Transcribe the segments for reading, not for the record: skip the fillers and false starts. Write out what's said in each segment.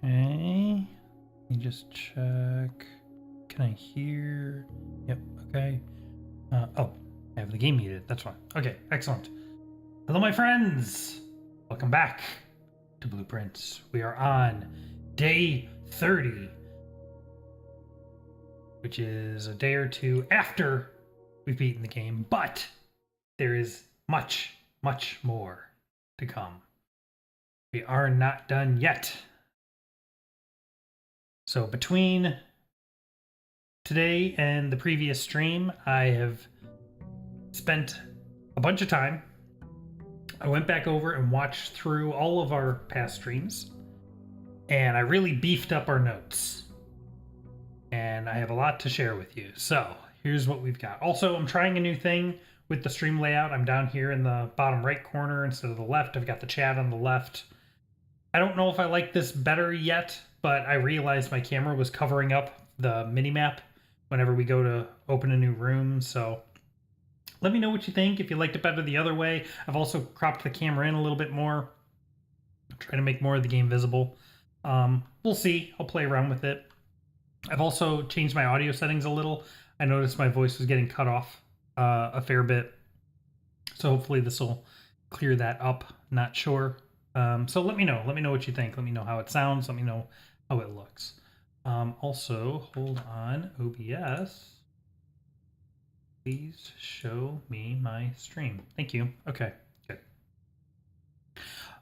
Okay. Let me just check. Can I hear? Yep. Okay. Oh, I have the game muted. That's fine. Okay. Excellent. Hello, my friends. Welcome back to Blueprints. We are on day 30, which is a day or two after we've beaten the game, but there is much, much more to come. We are not done yet. So between today and the previous stream, I have spent a bunch of time. I went back over and watched through all of our past streams, and I really beefed up our notes. And I have a lot to share with you. So here's what we've got. Also, I'm trying a new thing with the stream layout. I'm down here in the bottom right corner instead of the left. I've got the chat on the left. I don't know if I like this better yet, but I realized my camera was covering up the mini-map whenever we go to open a new room. So let me know what you think, if you liked it better the other way. I've also cropped the camera in a little bit more. I'm trying to make more of the game visible. We'll see. I'll play around with it. I've also changed my audio settings a little. I noticed my voice was getting cut off a fair bit. So hopefully this will clear that up. Not sure. So let me know. Let me know what you think. Let me know how it sounds. Let me know how it looks. Also, hold on. OBS. Please show me my stream. Thank you. Okay, good.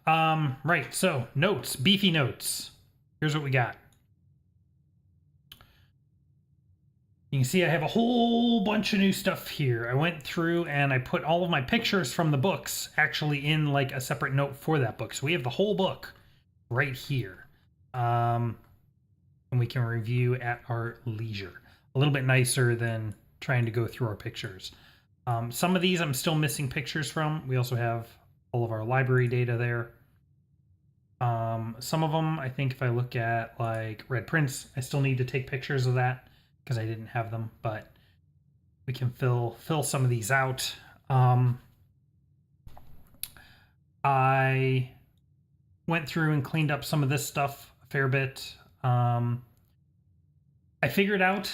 Right, so notes, beefy notes. Here's what we got. You can see I have a whole bunch of new stuff here. I went through and I put all of my pictures from the books actually in like a separate note for that book. So we have the whole book right here. And we can review at our leisure. A little bit nicer than trying to go through our pictures. Some of these I'm still missing pictures from. We also have all of our library data there. Some of them, I think if I look at like Red Prince, I still need to take pictures of that because I didn't have them, but we can fill some of these out. I went through and cleaned up some of this stuff a fair bit. I figured out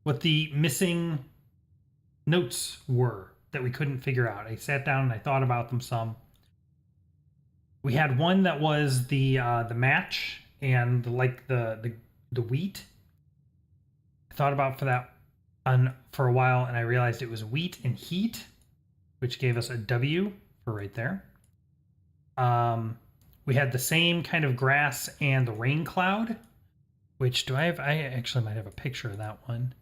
what the missing notes were that we couldn't figure out. I sat down and I thought about them some. We had one that was the match and like the wheat. I thought about for that for a while, and I realized it was wheat and heat, which gave us a W for right there. We had the same kind of grass and the rain cloud, which I actually might have a picture of that one.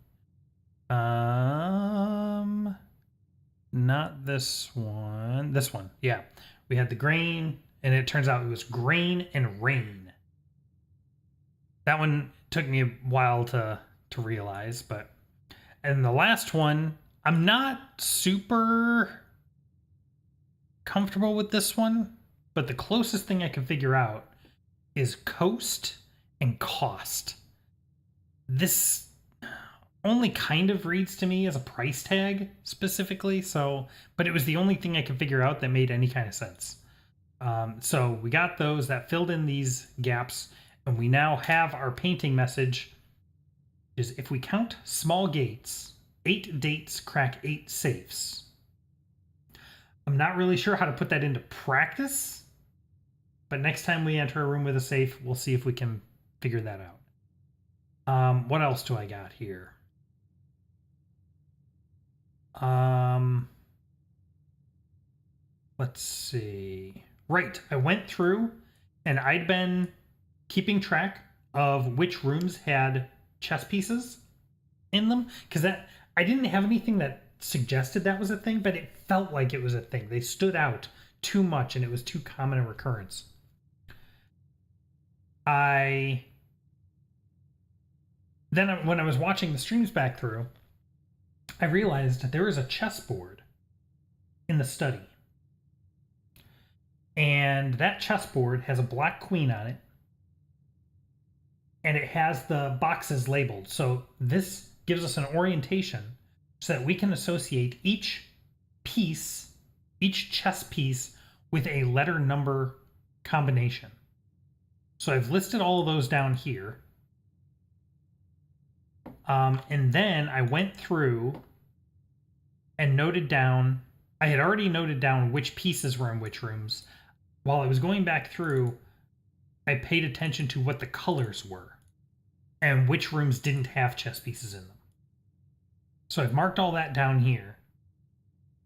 Not this one. This one, yeah. We had the grain, and it turns out it was grain and rain. That one took me a while to realize, but and the last one, I'm not super comfortable with this one, but the closest thing I can figure out is coast and cost. This only kind of reads to me as a price tag specifically, so, but it was the only thing I could figure out that made any kind of sense. So we got those that filled in these gaps, and we now have our painting message, is if we count small gates, 8 dates crack 8 safes. I'm not really sure how to put that into practice, but next time we enter a room with a safe, we'll see if we can figure that out. What else do I got here? Let's see. Right, I went through and I'd been keeping track of which rooms had chess pieces in them, because that I didn't have anything that suggested that was a thing, but it felt like it was a thing. They stood out too much and it was too common a recurrence. Then when I was watching the streams back through, I realized that there is a chessboard in the study. And that chessboard has a black queen on it. And it has the boxes labeled. So this gives us an orientation so that we can associate each piece, each chess piece, with a letter number combination. So I've listed all of those down here. And then I went through and noted down, I had already noted down which pieces were in which rooms. While I was going back through, I paid attention to what the colors were and which rooms didn't have chess pieces in them. So I've marked all that down here.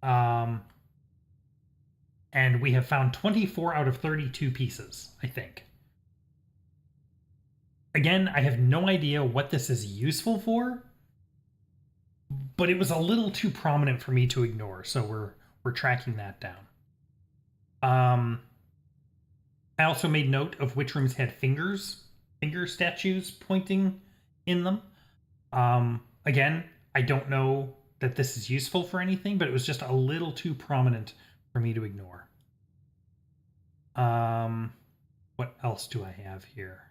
And we have found 24 out of 32 pieces, I think. Again, I have no idea what this is useful for, but it was a little too prominent for me to ignore, so we're tracking that down. I also made note of which rooms had finger statues pointing in them. Again, I don't know that this is useful for anything, but it was just a little too prominent for me to ignore. What else do I have here?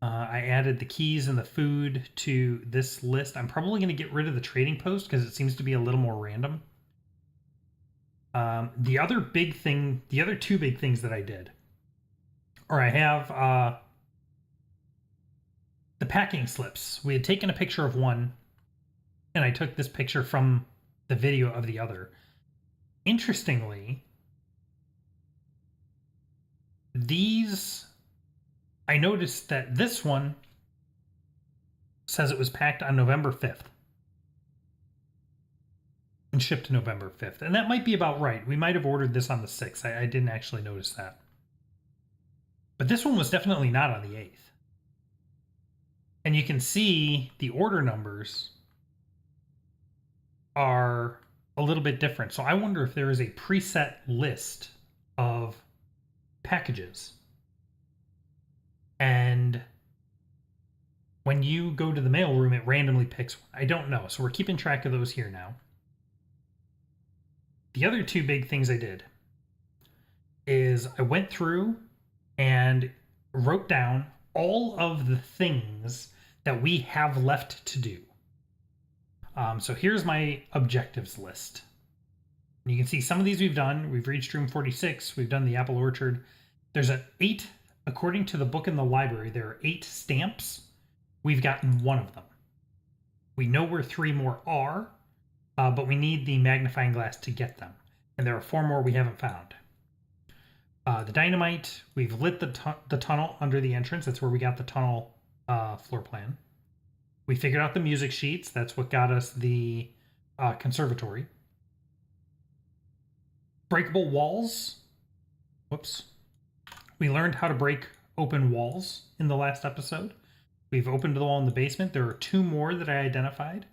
I added the keys and the food to this list. I'm probably going to get rid of the trading post because it seems to be a little more random. The other two big things that I did, or I have the packing slips. We had taken a picture of one, and I took this picture from the video of the other. Interestingly, I noticed that this one says it was packed on November 5th and shipped November 5th. And that might be about right. We might have ordered this on the 6th. I didn't actually notice that. But this one was definitely not on the 8th. And you can see the order numbers are a little bit different. So I wonder if there is a preset list of packages. And when you go to the mailroom, it randomly picks one. I don't know. So we're keeping track of those here now. The other two big things I did is I went through and wrote down all of the things that we have left to do. So here's my objectives list. And you can see some of these we've done. We've reached room 46. We've done the apple orchard. There's according to the book in the library, there are 8 stamps. We've gotten one of them. We know where 3 more are, but we need the magnifying glass to get them. And there are 4 more we haven't found. The dynamite, we've lit the tunnel under the entrance. That's where we got the tunnel floor plan. We figured out the music sheets. That's what got us the conservatory. Breakable walls. Whoops. We learned how to break open walls in the last episode. We've opened the wall in the basement. There are 2 more that I identified.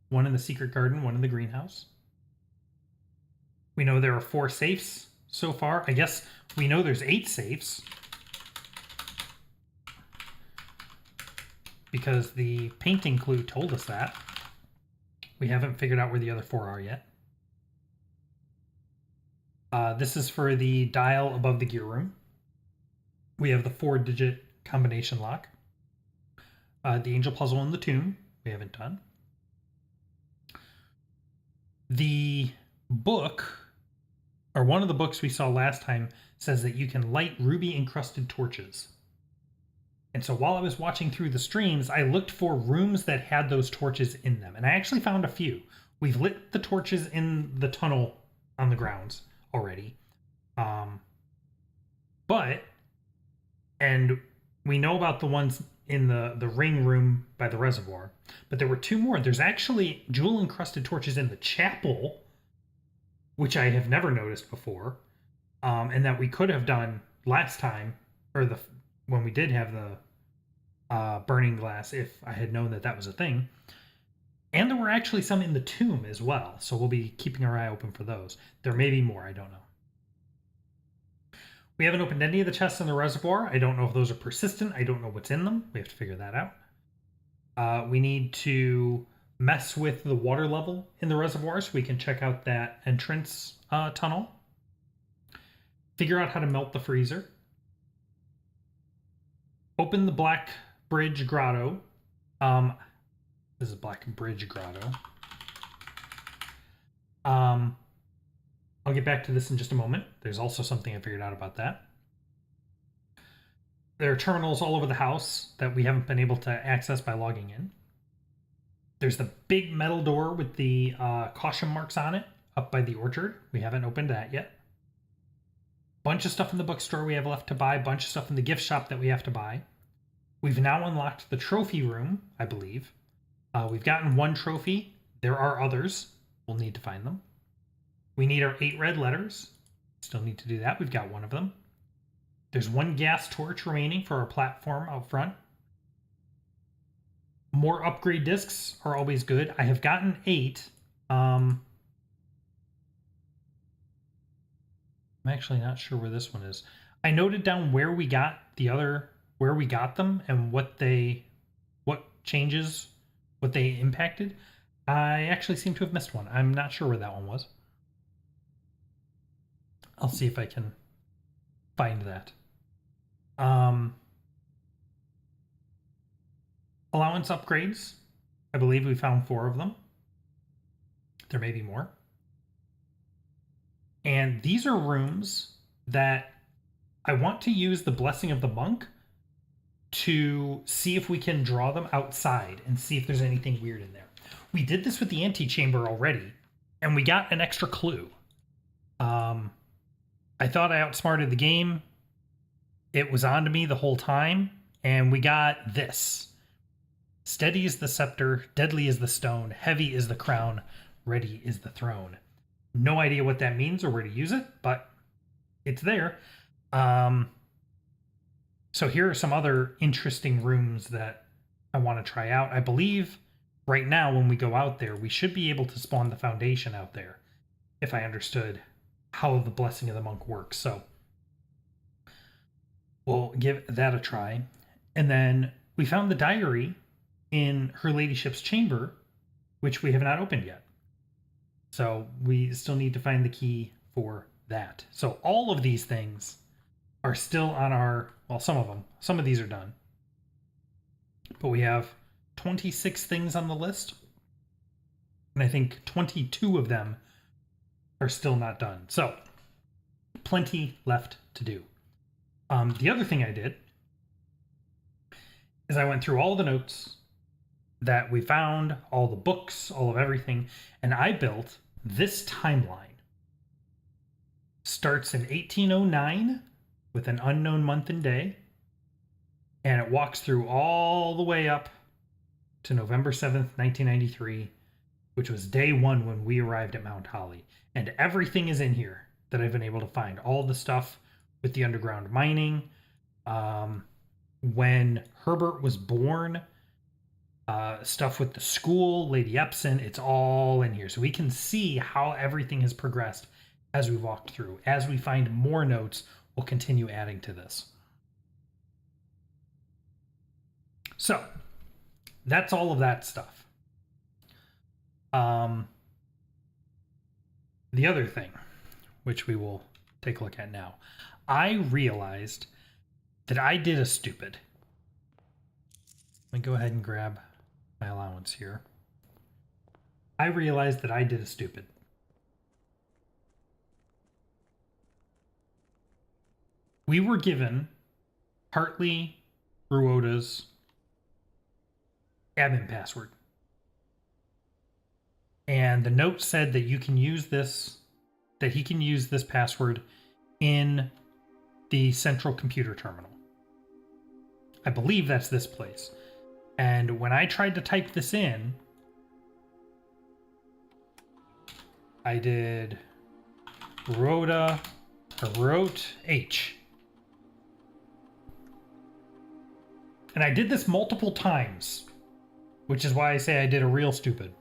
One in the secret garden, one in the greenhouse. We know there are 4 safes so far. I guess we know there's 8 safes, because the painting clue told us that. We haven't figured out where the other 4 are yet. This is for the dial above the gear room. We have the 4-digit combination lock. The angel puzzle in the tomb, we haven't done. The book, or one of the books we saw last time, says that you can light ruby-encrusted torches. And so while I was watching through the streams, I looked for rooms that had those torches in them. And I actually found a few. We've lit the torches in the tunnel on the grounds already. And we know about the ones in the ring room by the reservoir. But there were 2 more. There's actually jewel-encrusted torches in the chapel, which I have never noticed before. And that we could have done last time, or when we did have the burning glass, if I had known that that was a thing. And there were actually some in the tomb as well, so we'll be keeping our eye open for those. There may be more, I don't know. We haven't opened any of the chests in the reservoir. I don't know if those are persistent. I don't know what's in them. We have to figure that out. We need to mess with the water level in the reservoir so we can check out that entrance tunnel. Figure out how to melt the freezer. Open the Black Bridge Grotto. This is Black Bridge Grotto. I'll get back to this in just a moment. There's also something I figured out about that. There are terminals all over the house that we haven't been able to access by logging in. There's the big metal door with the caution marks on it up by the orchard. We haven't opened that yet. Bunch of stuff in the bookstore we have left to buy. Bunch of stuff in the gift shop that we have to buy. We've now unlocked the trophy room, I believe. We've gotten one trophy. There are others. We'll need to find them. We need our 8 red letters. Still need to do that. We've got one of them. There's one gas torch remaining for our platform out front. More upgrade discs are always good. I have gotten 8. I'm actually not sure where this one is. I noted down where we got them and what changes, what they impacted. I actually seem to have missed one. I'm not sure where that one was. I'll see if I can find that. Allowance upgrades. I believe we found 4 of them. There may be more. And these are rooms that I want to use the Blessing of the Monk to see if we can draw them outside and see if there's anything weird in there. We did this with the antechamber already, and we got an extra clue. I thought I outsmarted the game. It was on to me the whole time, and we got this. Steady is the scepter, deadly is the stone, heavy is the crown, ready is the throne. No idea what that means or where to use it, but it's there. So here are some other interesting rooms that I want to try out. I believe right now when we go out there, we should be able to spawn the foundation out there, if I understood how the Blessing of the Monk works. So we'll give that a try. And then we found the diary in Her Ladyship's chamber, which we have not opened yet. So we still need to find the key for that. So all of these things are still on our, well, some of them. Some of these are done. But we have 26 things on the list. And I think 22 of them are still not done. So plenty left to do. The other thing I did is I went through all the notes that we found, all the books, all of everything, and I built this timeline. Starts in 1809 with an unknown month and day, and it walks through all the way up to November 7th, 1993, which was day 1 when we arrived at Mount Holly. And everything is in here that I've been able to find. All the stuff with the underground mining, when Herbert was born, stuff with the school, Lady Epson, it's all in here. So we can see how everything has progressed as we walked through. As we find more notes, we'll continue adding to this. So that's all of that stuff. The other thing, which we will take a look at now, I realized that I did a stupid. Let me go ahead and grab my allowance here. I realized that I did a stupid. We were given Hartley Ruoda's admin password. And the note said that you can use this, that he can use this password in the central computer terminal. I believe that's this place. And when I tried to type this in, I did wrote H. And I did this multiple times, which is why I say I did a real stupid.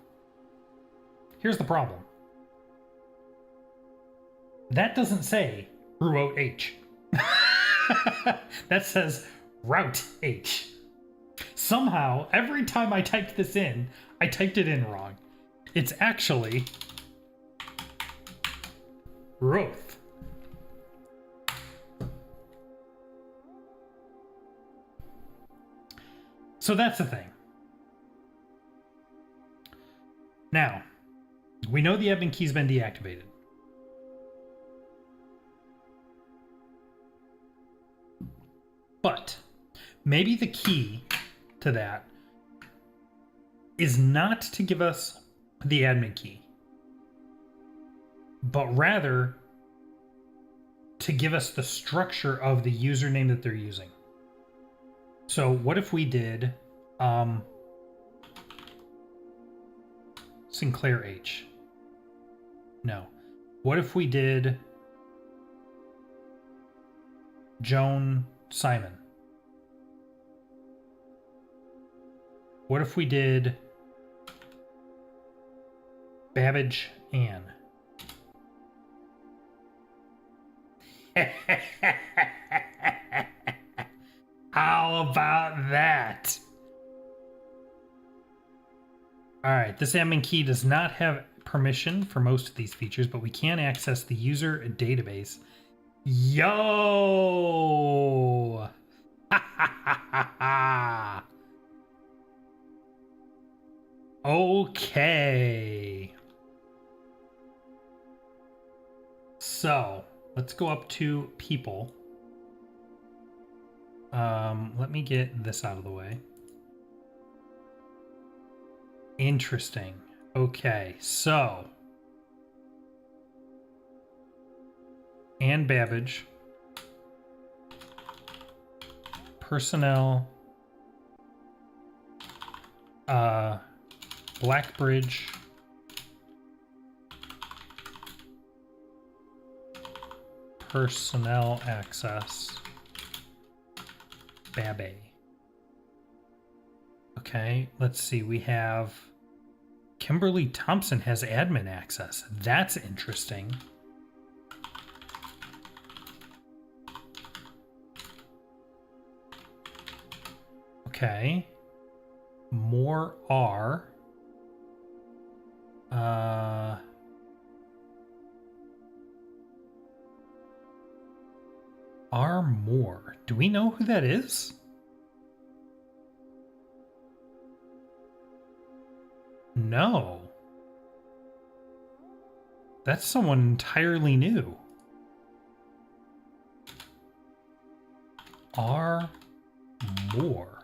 Here's the problem. That doesn't say Ruot H. That says Route H. Somehow, every time I typed this in, I typed it in wrong. It's actually Roth. So that's the thing. Now, we know the admin key's been deactivated. But maybe the key to that is not to give us the admin key, but rather to give us the structure of the username that they're using. So what if we did Sinclair H? No. What if we did Joan Simon? What if we did Babbage Ann? How about that? Alright, this admin key does not have permission for most of these features, but we can access the user database. Yo! Okay. So, let's go up to people. Let me get this out of the way. Interesting. Okay, so Ann Babbage, personnel, Blackbridge, personnel access, Babbe. Okay, let's see. We have Kimberly Thompson has admin access. That's interesting. Okay. More R. R Moore. Do we know who that is? No. That's someone entirely new. R Moore.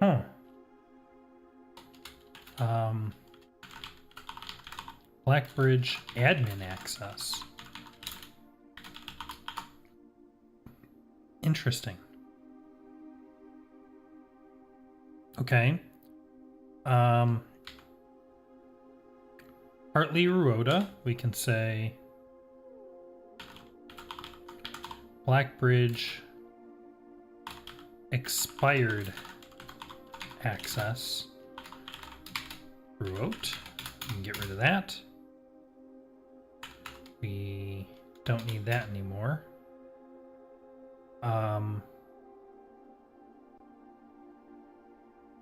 Huh. Blackbridge admin access. Interesting. Okay. Hartley Ruoda, we can say Blackbridge expired access. Ruot. We can get rid of that. We don't need that anymore.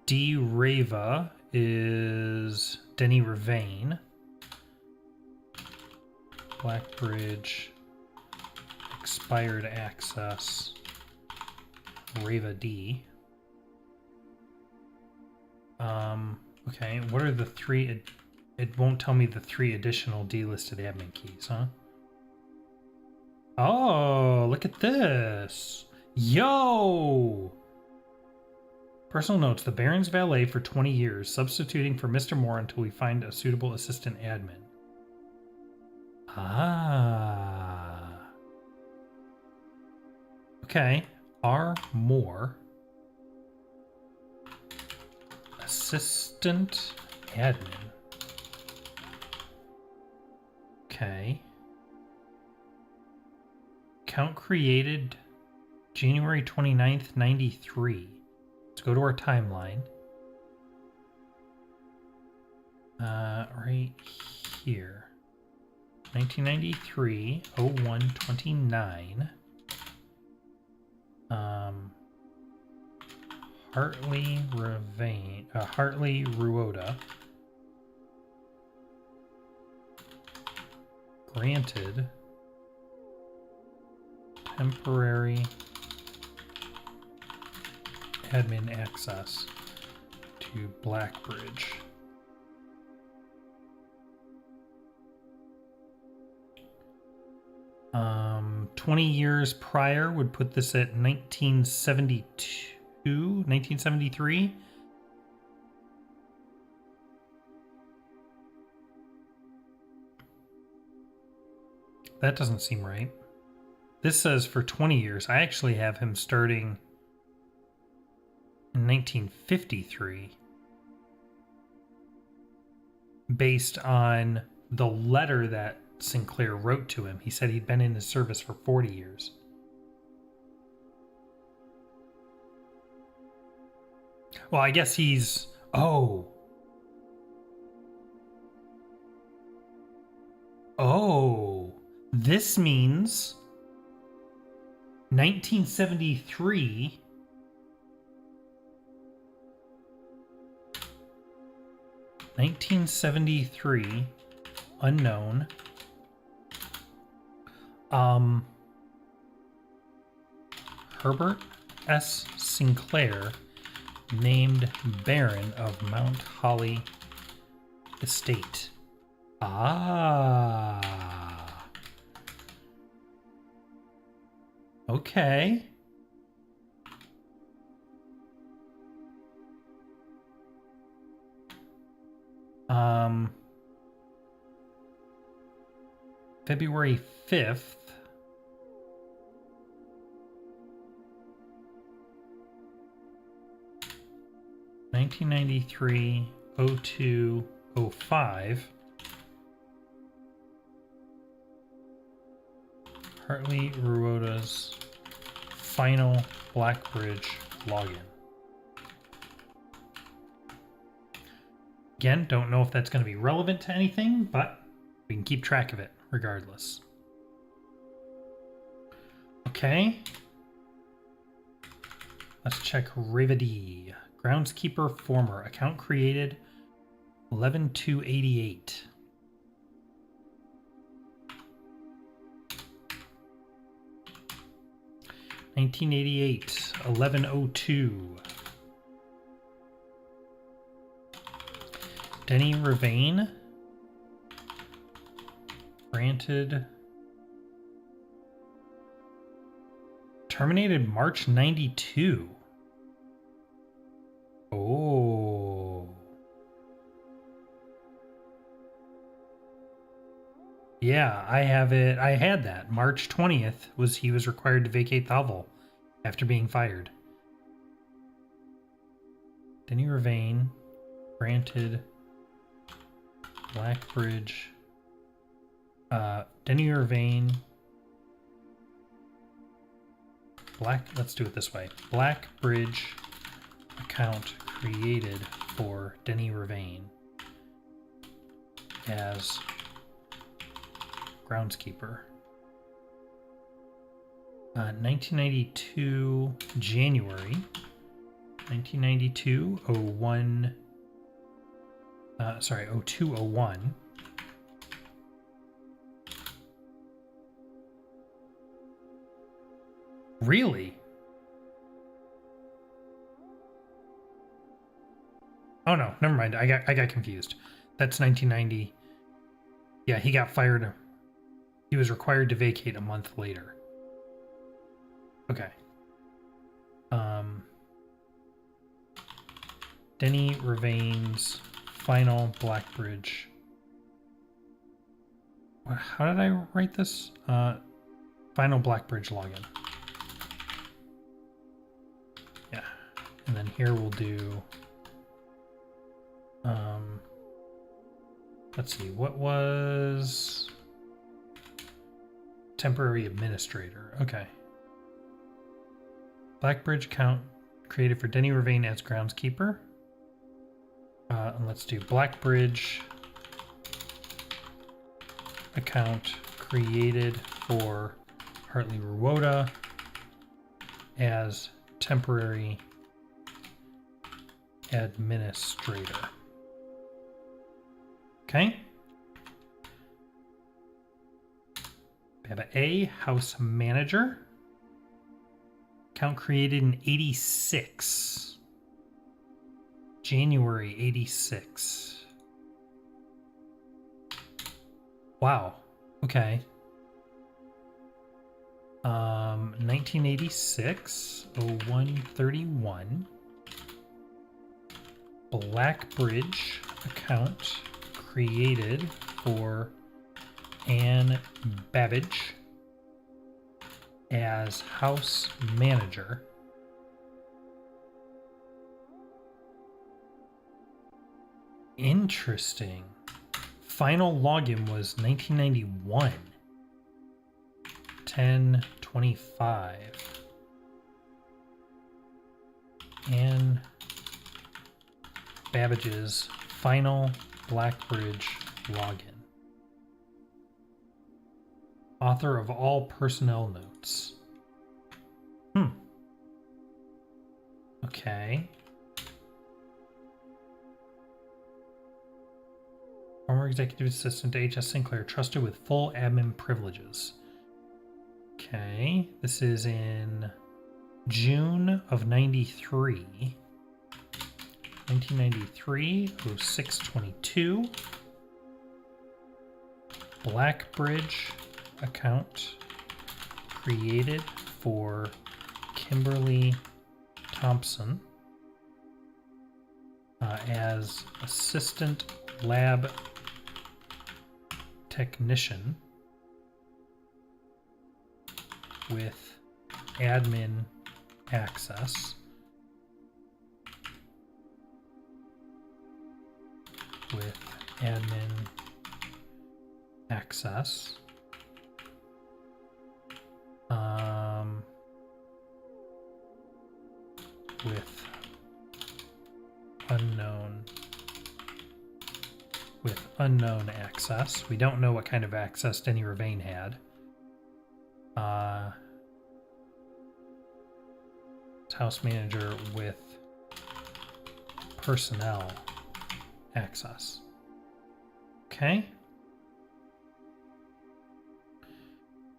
D. Rava is Denny Ravane. Blackbridge expired access. Rava D. Okay, what are the three? It won't tell me the 3 additional delisted admin keys, huh? Oh, look at this. Yo! Personal notes, the Baron's valet for 20 years, substituting for Mr. Moore until we find a suitable assistant admin. Ah. Okay. R. Moore. Assistant admin. Okay. Account created January 29th, 93. Let's go to our timeline. Right here. 1993, 0129. Hartley Ruoda. Granted temporary admin access to Blackbridge. 20 years prior would put this at 1972, 1973. That doesn't seem right. This says for 20 years. I actually have him starting in 1953 based on the letter that Sinclair wrote to him. He said he'd been in his service for 40 years. Well, I guess he's... Oh. Oh. This means 1973... 1973, unknown. Herbert S. Sinclair, named Baron of Mount Holly Estate. Ah. Okay. February 5th. (1993) 0205. Hartley Ruoda's final Blackbridge login. Again, don't know if that's going to be relevant to anything, but we can keep track of it regardless. Okay. Let's check Rivedy. Groundskeeper former. Account created 11/2/88. (1988) 11/02. Denny Ravain. Granted. Terminated March 92. Oh. Yeah, I have it. I had that. March 20th he was required to vacate the hovel after being fired. Denny Ravain. Granted. Blackbridge. Denny Ravain. Let's do it this way. Blackbridge account created for Denny Ravain as groundskeeper. 1992 January. 1992 01. 0201. Really? Oh no, never mind. I got confused. That's 1990. Yeah, he got fired. He was required to vacate a month later. Okay. Denny Ravain's final Blackbridge. How did I write this? Final Blackbridge login. Yeah. And then here we'll do... let's see, what was... temporary administrator. Okay. Blackbridge account created for Denny Ravain as groundskeeper. And let's do Blackbridge account created for Hartley Ruoda as temporary administrator. Okay. We have A, house manager. Account created in 86. January 86. Wow. Okay. 1986, 0131. Blackbridge account created for Anne Babbage as house manager. Interesting. Final login was 1991. 10/25. Anne Babbage's final Blackbridge login. Author of all personnel notes. Okay. Former executive assistant to H.S. Sinclair, trusted with full admin privileges. Okay. This is in June of 93. 1993, 0622. Blackbridge account created for Kimberly Thompson as assistant lab technician with admin access. With admin access. With unknown access. We don't know what kind of access Denny Ravane had. House manager with personnel access. Okay.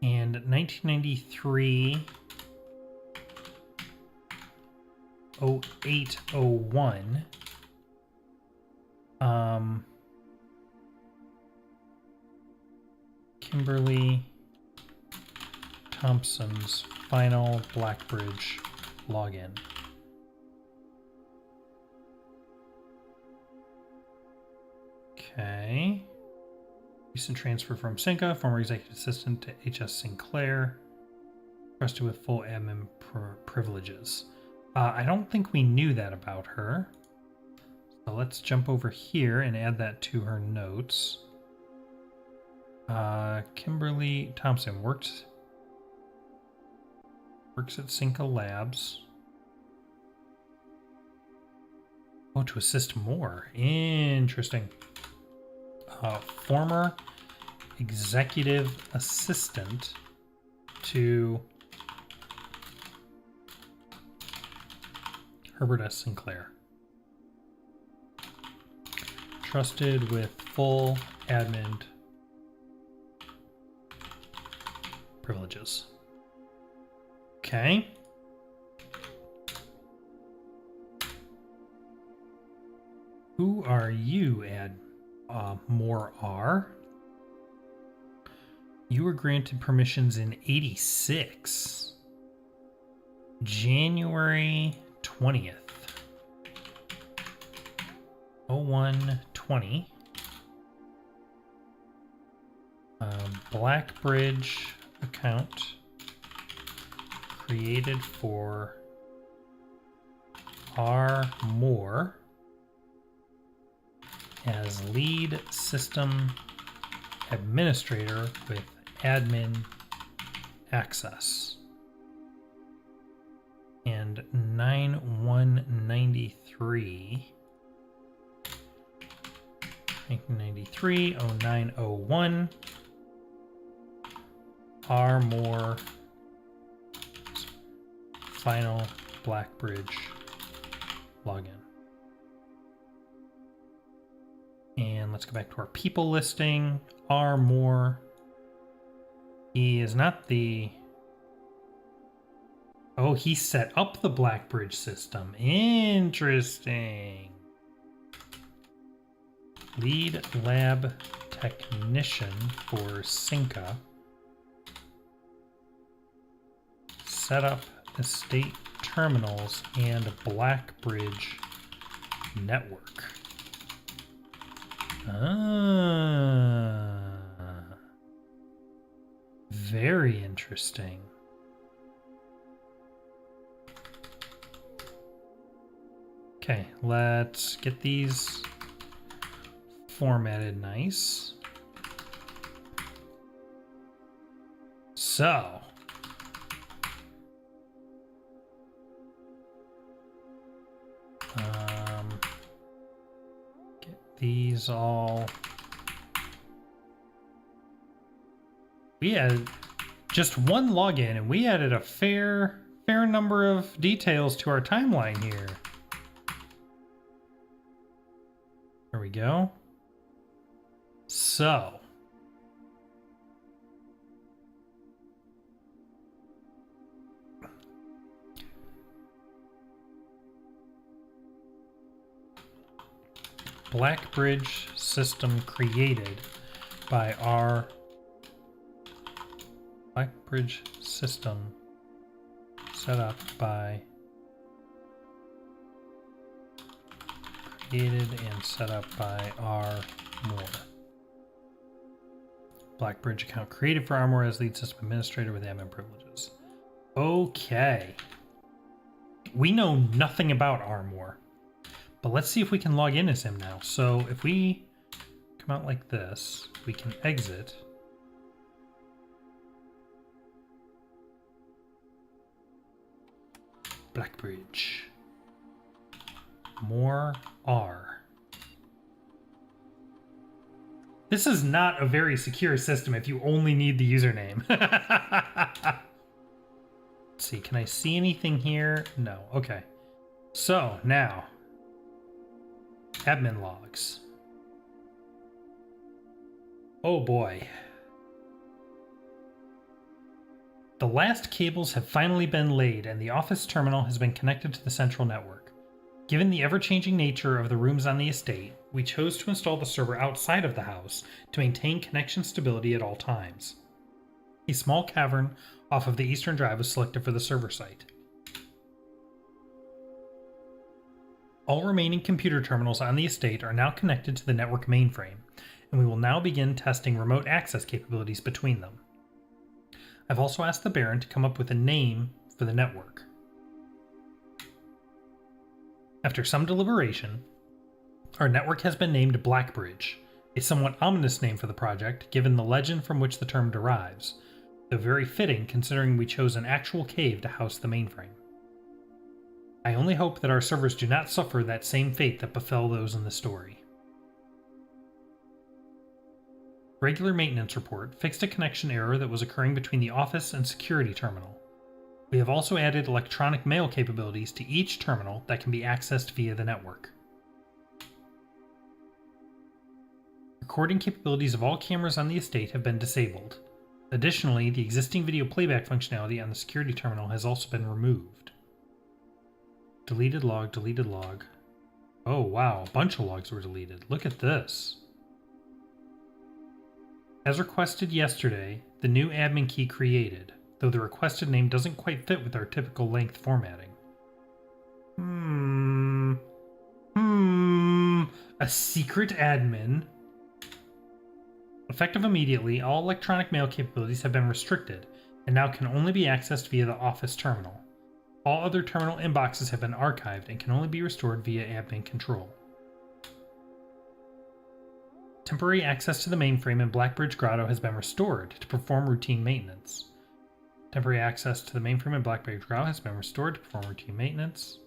And 1993, 0801. Kimberly Thompson's final Blackbridge login. Okay. Recent transfer from Cinca, former executive assistant to H.S. Sinclair, trusted with full admin privileges. I don't think we knew that about her. So let's jump over here and add that to her notes. Kimberly Thompson works at Cinca Labs. Oh, to assist more. Interesting. Former executive assistant to Herbert S. Sinclair. Trusted with full admin privileges. Okay. Who are you, more R? You were granted permissions in 86. January 20th. 0120. Blackbridge account created for R. Moore as lead system administrator with admin access. And 9193, 1993, 0901, R. Moore final Blackbridge login. And let's go back to our people listing. R. Moore. He is not the... Oh, he set up the Blackbridge system. Interesting. Lead lab technician for Cinca. set up estate terminals and Blackbridge network. Very interesting. Okay, let's get these formatted nice. So, get these all. We had just one login, and we added a fair number of details to our timeline here. There we go. So, Blackbridge system created by our Blackbridge system set up by created and set up by R. Moore. Blackbridge account created for R. Moore as lead system administrator with admin privileges. Okay. We know nothing about R. Moore, but let's see if we can log in as him now. So if we come out like this, we can exit. Blackbridge. More R. This is not a very secure system if you only need the username. Let's see, can I see anything here? No, okay. So, now, admin logs. Oh boy. The last cables have finally been laid and the office terminal has been connected to the central network. Given the ever-changing nature of the rooms on the estate, we chose to install the server outside of the house to maintain connection stability at all times. A small cavern off of the eastern drive was selected for the server site. All remaining computer terminals on the estate are now connected to the network mainframe, and we will now begin testing remote access capabilities between them. I've also asked the Baron to come up with a name for the network. After some deliberation, our network has been named Blackbridge, a somewhat ominous name for the project given the legend from which the term derives, though very fitting considering we chose an actual cave to house the mainframe. I only hope that our servers do not suffer that same fate that befell those in the story. Regular maintenance report fixed a connection error that was occurring between the office and security terminal. We have also added electronic mail capabilities to each terminal that can be accessed via the network. Recording capabilities of all cameras on the estate have been disabled. Additionally, the existing video playback functionality on the security terminal has also been removed. Deleted log, deleted log. Oh wow, a bunch of logs were deleted. Look at this. As requested yesterday, the new admin key created, though the requested name doesn't quite fit with our typical length formatting. A secret admin. Effective immediately, all electronic mail capabilities have been restricted and now can only be accessed via the office terminal. All other terminal inboxes have been archived and can only be restored via admin control. Temporary access to the mainframe in Blackbridge Grotto has been restored to perform routine maintenance. Temporary access to the mainframe in Blackbridge Grotto has been restored to perform routine maintenance.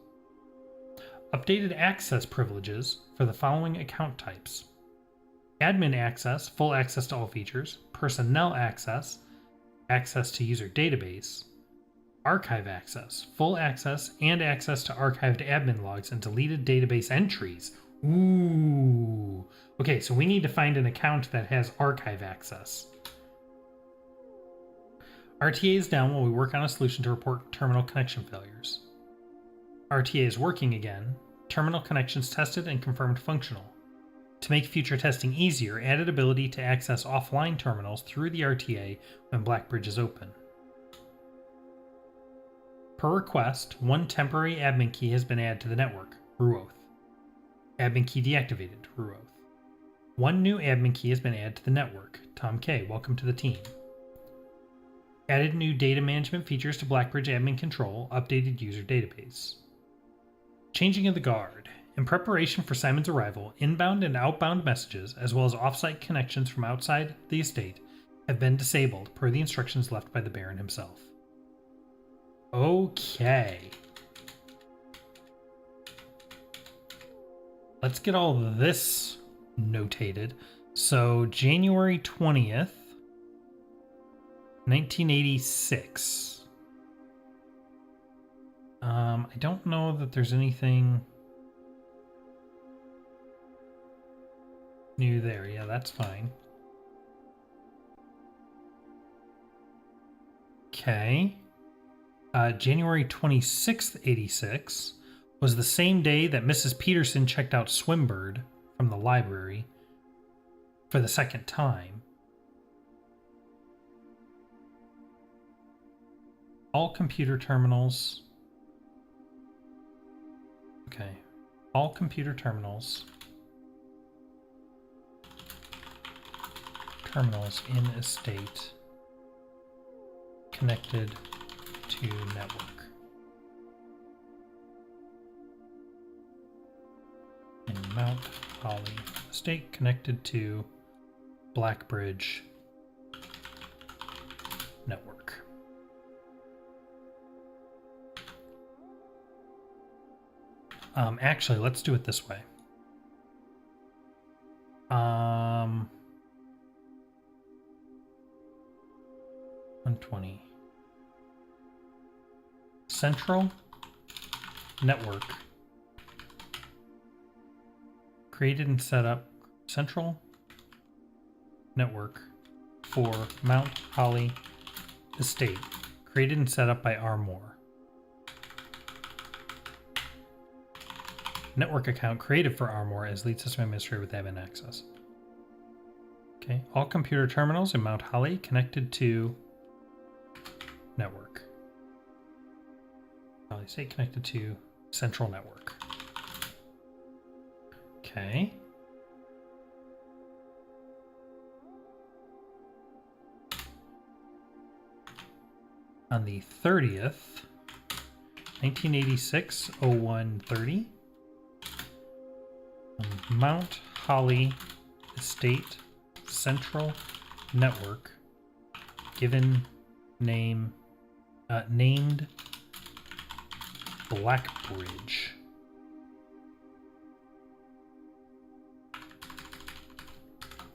Updated access privileges for the following account types: admin access, full access to all features; personnel access, access to user database; archive access, full access and access to archived admin logs and deleted database entries. Ooh. Okay, so we need to find an account that has archive access. RTA is down while we work on a solution to report terminal connection failures. RTA is working again. Terminal connections tested and confirmed functional. To make future testing easier, added ability to access offline terminals through the RTA when Blackbridge is open. Per request, one temporary admin key has been added to the network. Ruoth. Admin key deactivated. Ruoth. One new admin key has been added to the network. Tom K. Welcome to the team. Added new data management features to Blackbridge admin control. Updated user database. Changing of the guard. In preparation for Simon's arrival, inbound and outbound messages, as well as offsite connections from outside the estate, have been disabled per the instructions left by the Baron himself. Okay. Let's get all this notated. So, January 20th, 1986. I don't know that there's anything new there. Yeah, that's fine. Okay. January 26th, 86 was the same day that Mrs. Peterson checked out Swimbird from the library for the second time. All computer terminals. Okay. All computer terminals. Terminals in estate connected to network. In Mount Holly estate connected to Blackbridge network. Actually, let's do it this way. 120. Central network. Created and set up central network for Mount Holly estate. Created and set up by R. Moore. Network account created for R. Moore as lead system administrator with admin access. Okay, all computer terminals in Mount Holly connected to network. Holly State connected to central network. Okay. On the 30th, 1986, 0130. Mount Holly Estate Central Network, given name, named Blackbridge.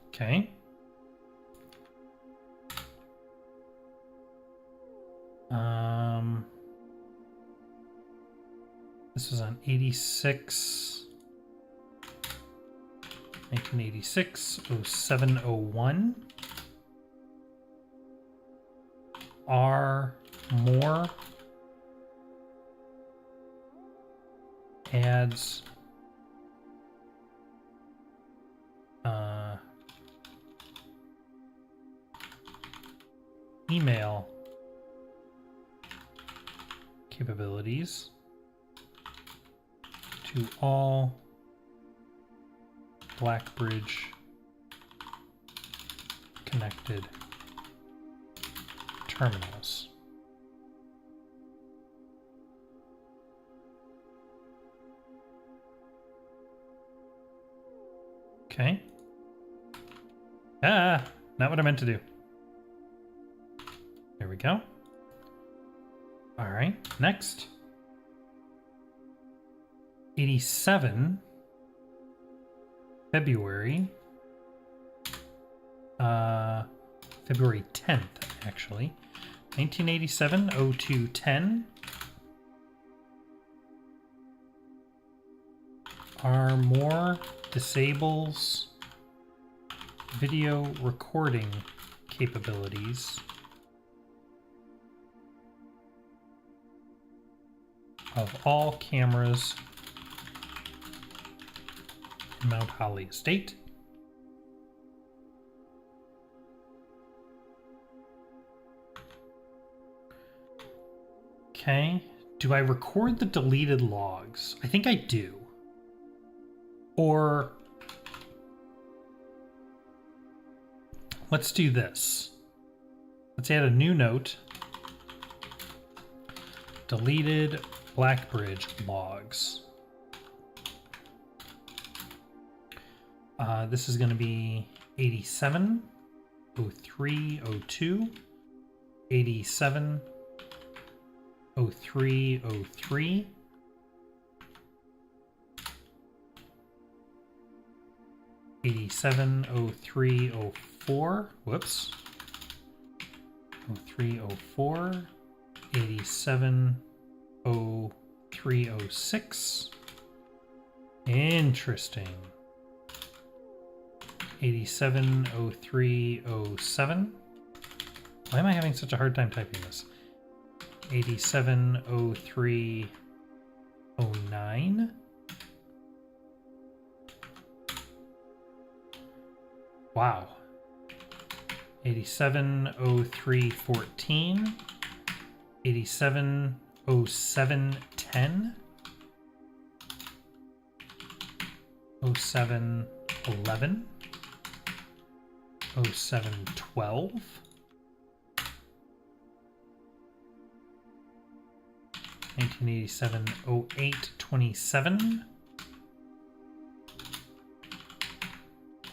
Okay. This was on 1986, 0701. R. Moore adds email capabilities to all Blackbridge connected terminals. Okay. Ah, not what I meant to do. There we go. All right, next. 87 February. February 10th, actually. 1987, 0210. R. Moore disables video recording capabilities of all cameras in Mount Holly Estate. Okay, Do I record the deleted logs? I think I do. Or let's do this. Let's add a new note. Deleted Blackbridge logs. This is going to be 87, 03, 02, 87, 03, 03, 87, 03, 04, whoops, 03, 04, 87, 03, 06. Interesting. 87, 03, 07. Why am I having such a hard time typing this? 87, 03, 09. Wow. 87, 03, 14. 87, 07, 10. 07, 11. 07, 12. 1987, 08, 27.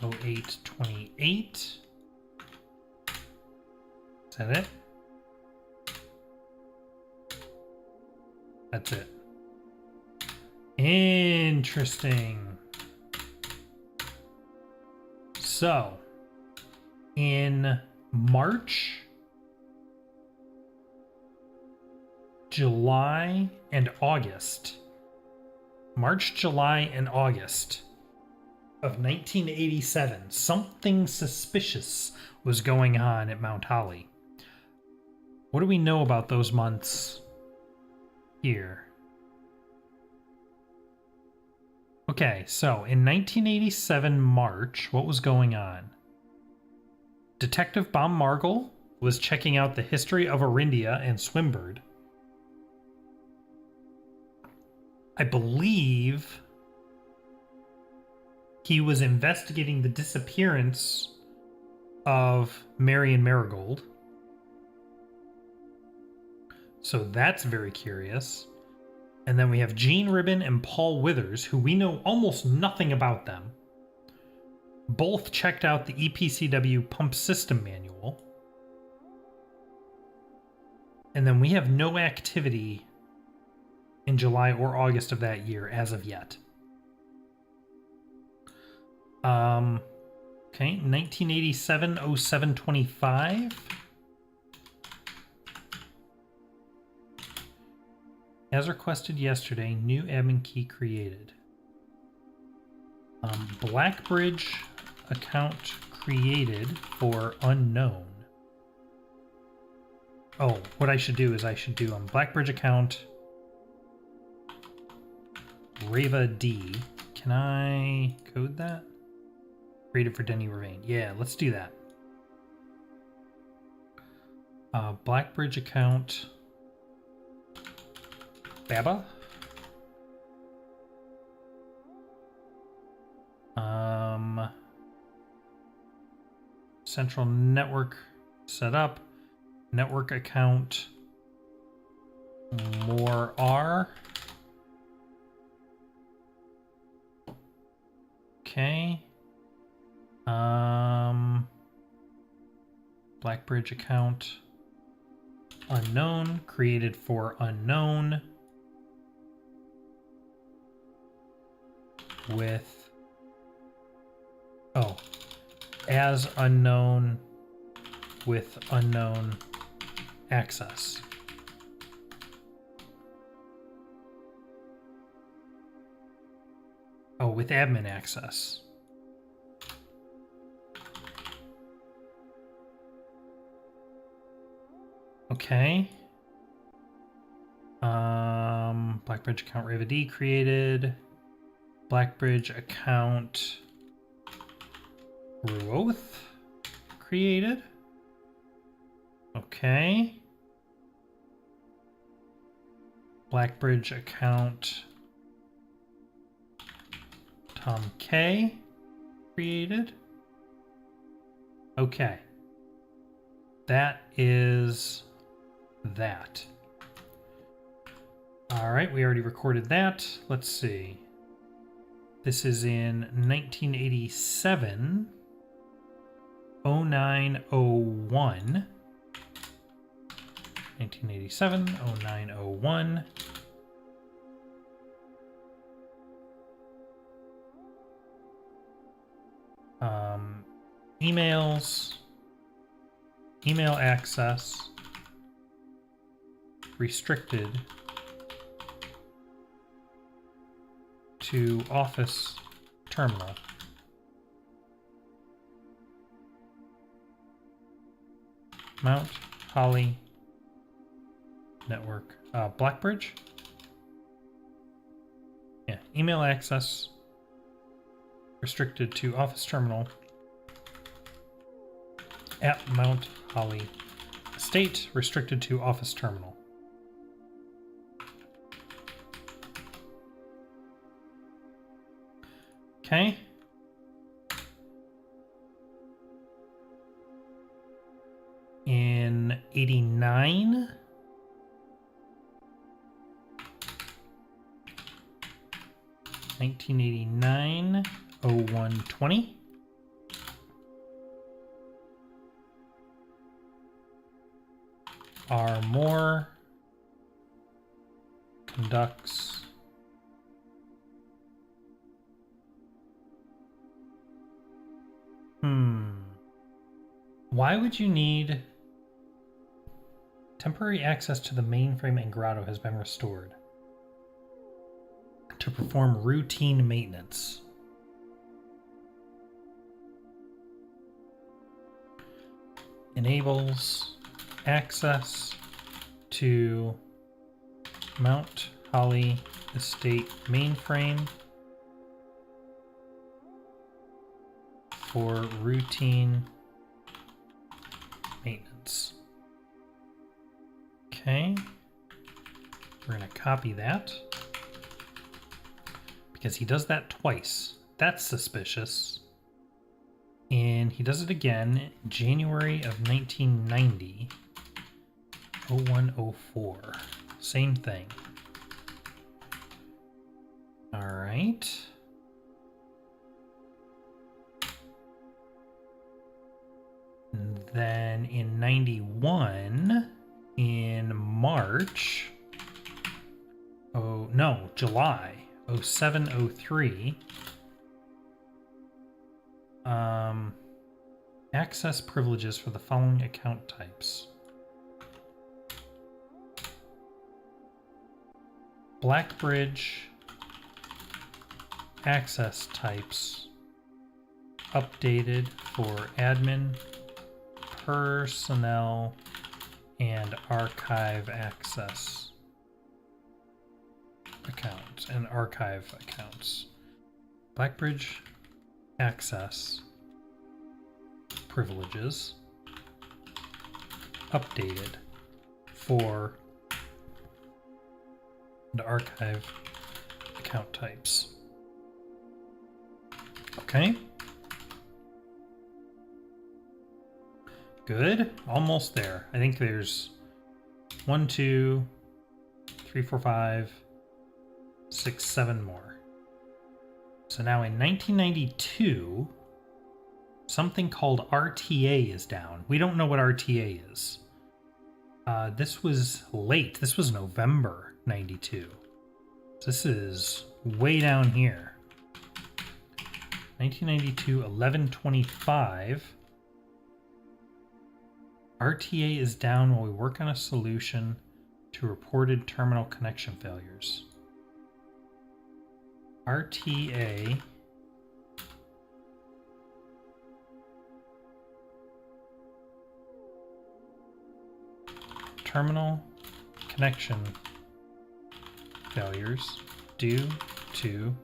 08, 28. Is that it? That's it. Interesting. So, in March, July, and August, March, July, and August of 1987, something suspicious was going on at Mount Holly. What do we know about those months here? Okay, so in 1987 March, what was going on? Detective Baumgartel was checking out the history of Orindia and Swimbird. I believe he was investigating the disappearance of Marion Marigold. So that's very curious. And then we have Gene Ribbon and Paul Withers, who we know almost nothing about them. Both checked out the EPCW pump system manual. And then we have no activity in July or August of that year as of yet. Okay, 1987 0725. As requested yesterday, new admin key created. Blackbridge account created for unknown. Oh, what I should do is I should do Blackbridge account Rava D. Can I code that? Created for Denny Ravane. Yeah, let's do that. Blackbridge account Baba. Central network set up. Network account more R. Okay. Blackbridge account unknown, created for unknown with as unknown with unknown access. Oh, with admin access. Okay. Blackbridge account Rava D created. Blackbridge account Ruoth created. Okay. Blackbridge account Tom K created. Okay. That is that. All right, we already recorded that. Let's see. This is in 1987, 0901. 1987, 0901. Emails, email access, restricted to Office Terminal. Mount Holly Network. Blackbridge? Yeah, email access restricted to Office Terminal at Mount Holly Estate, restricted to Office Terminal. Okay. In 89, $1989, 0120. Moore conducts why would you need temporary access to the mainframe and grotto has been restored to perform routine maintenance? Enables access to Mount Holly Estate mainframe for routine maintenance. Okay, we're going to copy that because he does that twice. That's suspicious. And he does it again January of 1990, 0104. Same thing. All right. And then in 91, in March, July 0703, access privileges for the following account types: Blackbridge access types updated for admin, personnel, and archive access accounts and archive accounts. Blackbridge access privileges updated for the archive account types. Okay. Good. Almost there. I think there's 1, 2, 3, 4, 5, 6, 7 more. So now in 1992, something called RTA is down. We don't know what RTA is. This was late. This was November 92. So this is way down here. 1992, 11/25. RTA is down while we work on a solution to reported terminal connection failures. RTA terminal connection failures due to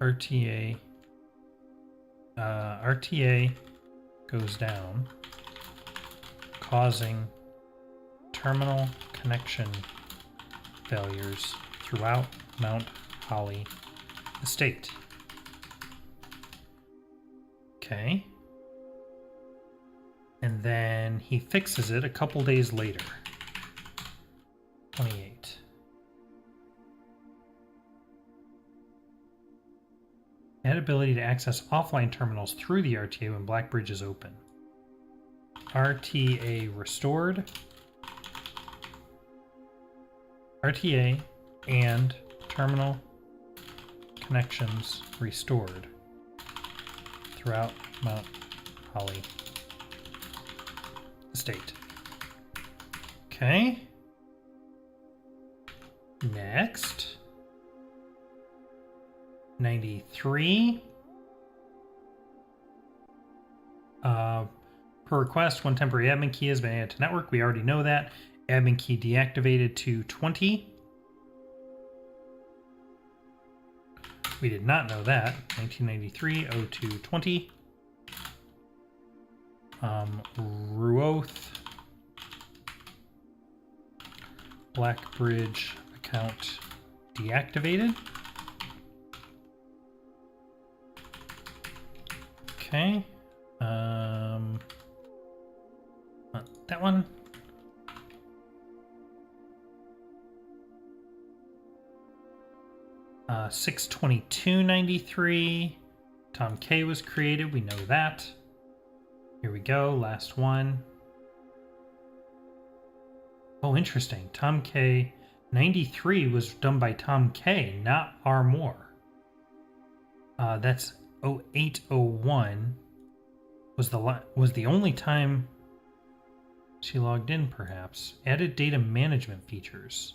RTA goes down, causing terminal connection failures throughout Mount Holly estate. Okay. And then he fixes it a couple days later. 28. Add ability to access offline terminals through the RTA when Blackbridge is open. RTA restored. RTA and terminal connections restored throughout Mount Holly estate. Okay. Next. 93. Per request, one temporary admin key has been added to network. We already know that. Admin key deactivated to 20. We did not know that. 1993 0220. Ruoth Blackbridge account deactivated. Okay. That one. Uh, 6/22/93. Tom K was created. We know that. Here we go. Last one. Oh, interesting. Tom K. 93 was done by Tom K, not R. Moore. That's 0801 was the only time she logged in, perhaps. Added data management features.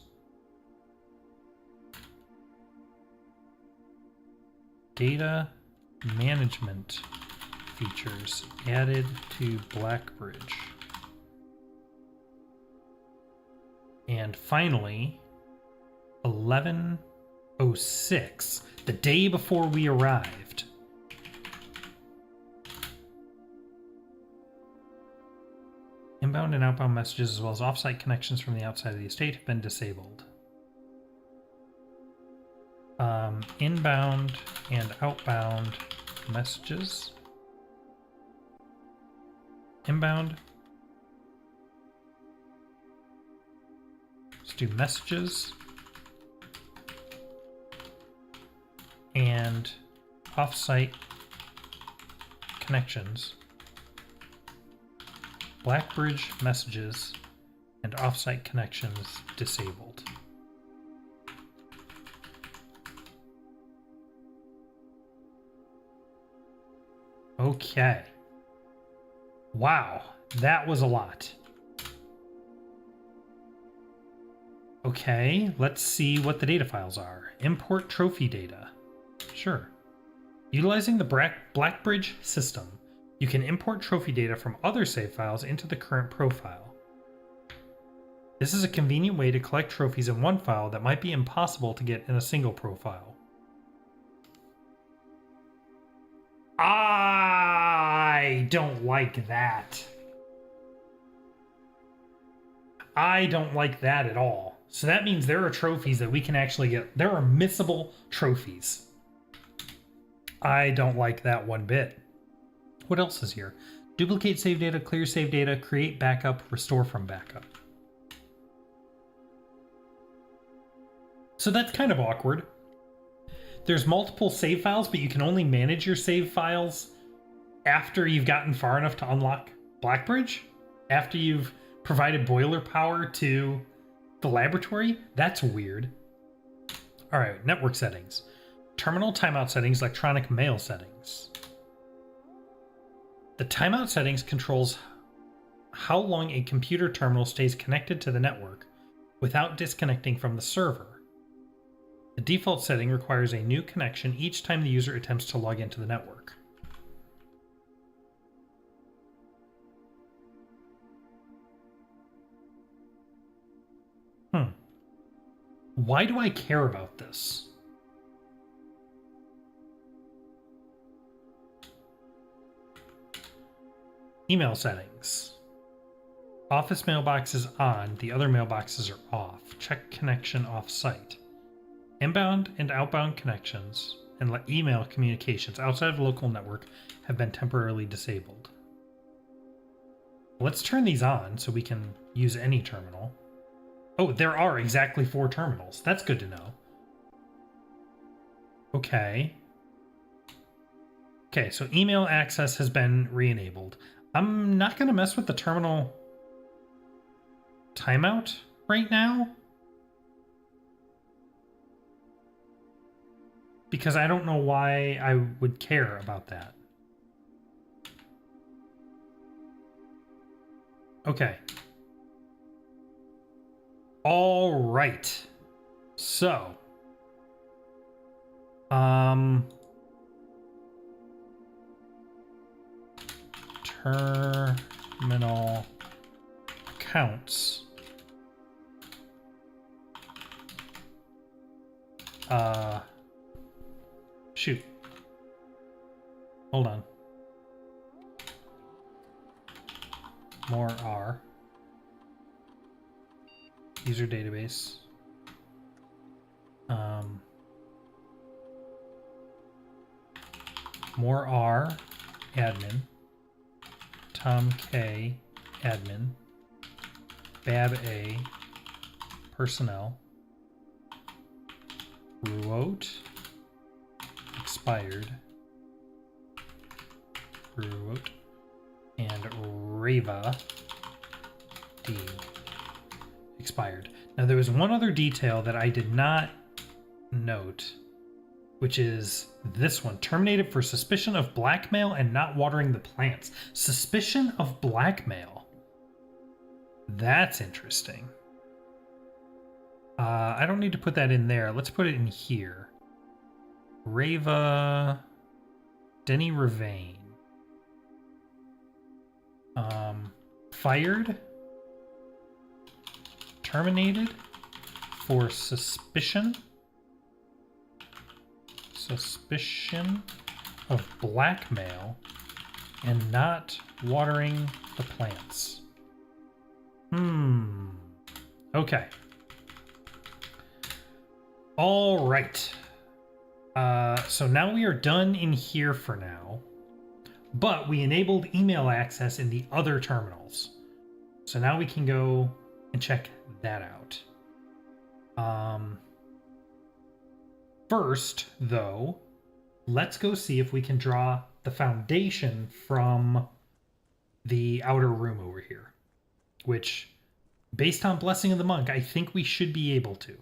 Data management features added to Blackbridge. And finally, 11/06, the day before we arrived. Inbound and outbound messages as well as offsite connections from the outside of the estate have been disabled. Inbound and outbound messages. Inbound. Let's do messages. And offsite connections. Blackbridge messages and offsite connections disabled. Okay. Wow, that was a lot. Okay, let's see what the data files are. Import trophy data. Sure. Utilizing the Blackbridge system, you can import trophy data from other save files into the current profile. This is a convenient way to collect trophies in one file that might be impossible to get in a single profile. I don't like that. I don't like that at all. So that means there are trophies that we can actually get. There are missable trophies. I don't like that one bit. What else is here? Duplicate save data, clear save data, create backup, restore from backup. So that's kind of awkward. There's multiple save files, but you can only manage your save files after you've gotten far enough to unlock Blackbridge? After you've provided boiler power to the laboratory? That's weird. All right, network settings. Terminal timeout settings, electronic mail settings. The timeout settings controls how long a computer terminal stays connected to the network without disconnecting from the server. The default setting requires a new connection each time the user attempts to log into the network. Why do I care about this? Email settings. Office mailbox is on. The other mailboxes are off. Check connection off-site. Inbound and outbound connections and email communications outside of the local network have been temporarily disabled. Let's turn these on so we can use any terminal. Oh, there are exactly 4 terminals. That's good to know. Okay. Okay, so email access has been re-enabled. I'm not going to mess with the terminal timeout right now, because I don't know why I would care about that. Okay. All right. So, terminal accounts. Shoot. Hold on. More R. User database. More R. Admin. Tom K. Admin. Bab A. Personnel. Ruot. Expired. Ruot. And Rava D. Expired. Now there was one other detail that I did not note, which is this one. Terminated for suspicion of blackmail and not watering the plants. Suspicion of blackmail. That's interesting. I don't need to put that in there. Let's put it in here. Rava... Denny Ravane. Fired. Terminated for suspicion of blackmail and not watering the plants. Okay. All right. So now we are done in here for now, but we enabled email access in the other terminals. So now we can go and check that out. First, though, let's go see if we can draw the foundation from the outer room over here, which, based on Blessing of the Monk, I think we should be able to.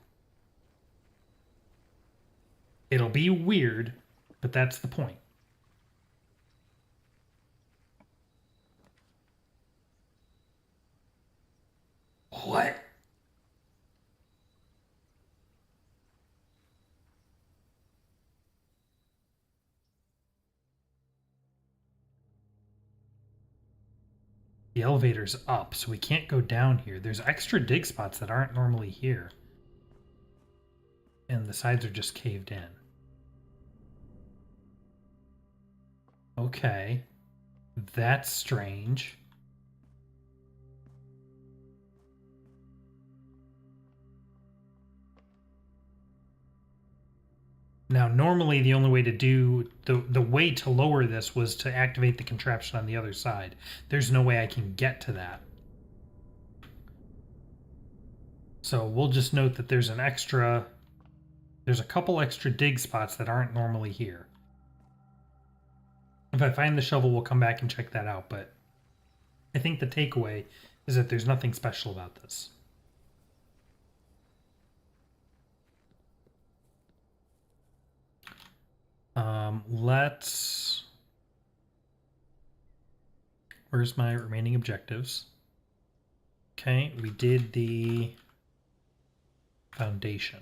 It'll be weird, but that's the point. What? The elevator's up, so we can't go down here. There's extra dig spots that aren't normally here. And the sides are just caved in. Okay. That's strange. Now, normally the only way to do the way to lower this was to activate the contraption on the other side. There's no way I can get to that. So we'll just note that there's a couple extra dig spots that aren't normally here. If I find the shovel, we'll come back and check that out, but I think the takeaway is that there's nothing special about this. Where's my remaining objectives? Okay, we did the foundation.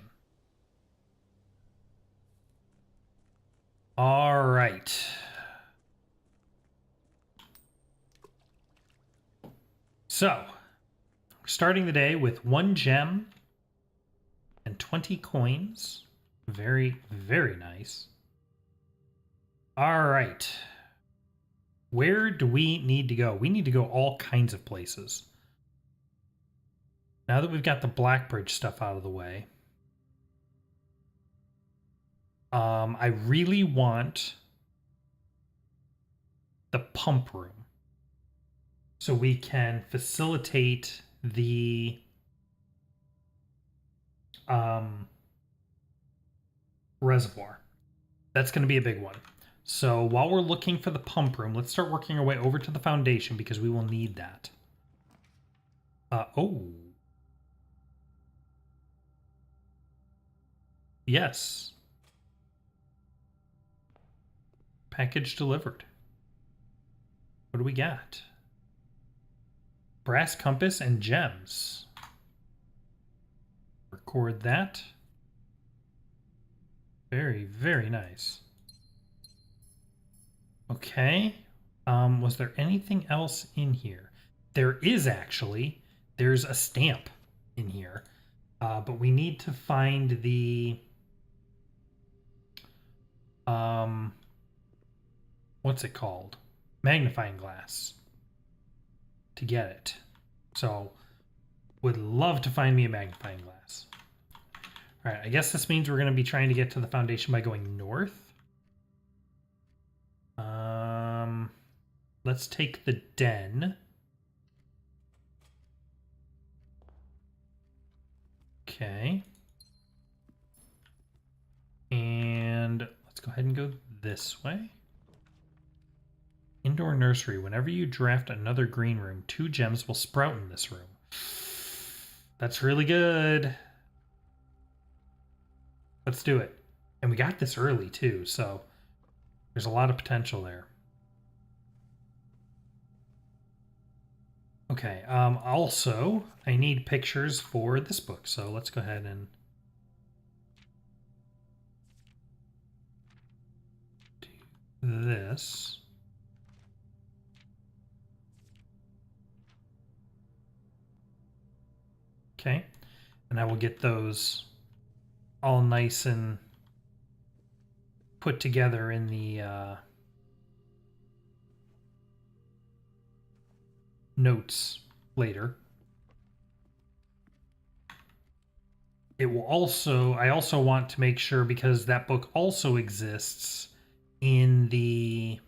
All right. So, starting the day with 1 gem and 20 coins. Very, very nice. All right. Where do we need to go? We need to go all kinds of places. Now that we've got the Blackbridge stuff out of the way, I really want the pump room so we can facilitate the reservoir. That's going to be a big one. So while we're looking for the pump room, let's start working our way over to the foundation because we will need that. Oh. Yes. Package delivered. What do we got? Brass compass and gems. Record that. Very, very nice. Okay. Was there anything else in here? There is actually. There's a stamp in here. But we need to find the... what's it called? Magnifying glass to get it. So, would love to find me a magnifying glass. All right, I guess this means we're going to be trying to get to the foundation by going north. Let's take the den. Okay. And let's go ahead and go this way. Indoor nursery. Whenever you draft another green room, 2 gems will sprout in this room. That's really good. Let's do it. And we got this early too, so there's a lot of potential there. Okay, also, I need pictures for this book, so let's go ahead and do this. Okay, and I will get those all nice and put together in the notes later. It will also, I also want to make sure, because that book also exists in the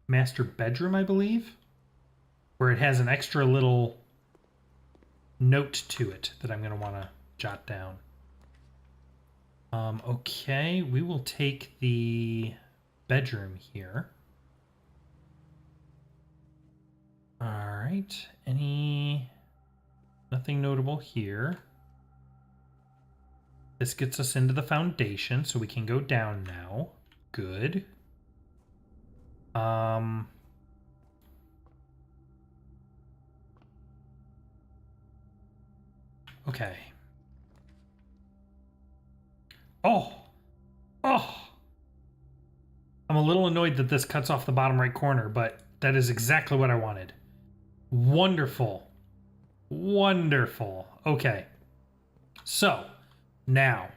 master bedroom, I believe, where it has an extra little note to it that I'm going to want to jot down. Okay, we will take the bedroom here. All right, nothing notable here. This gets us into the foundation, so we can go down now. Good. Okay. Oh! I'm a little annoyed that this cuts off the bottom right corner, but that is exactly what I wanted. Wonderful. Wonderful. Okay. So, now.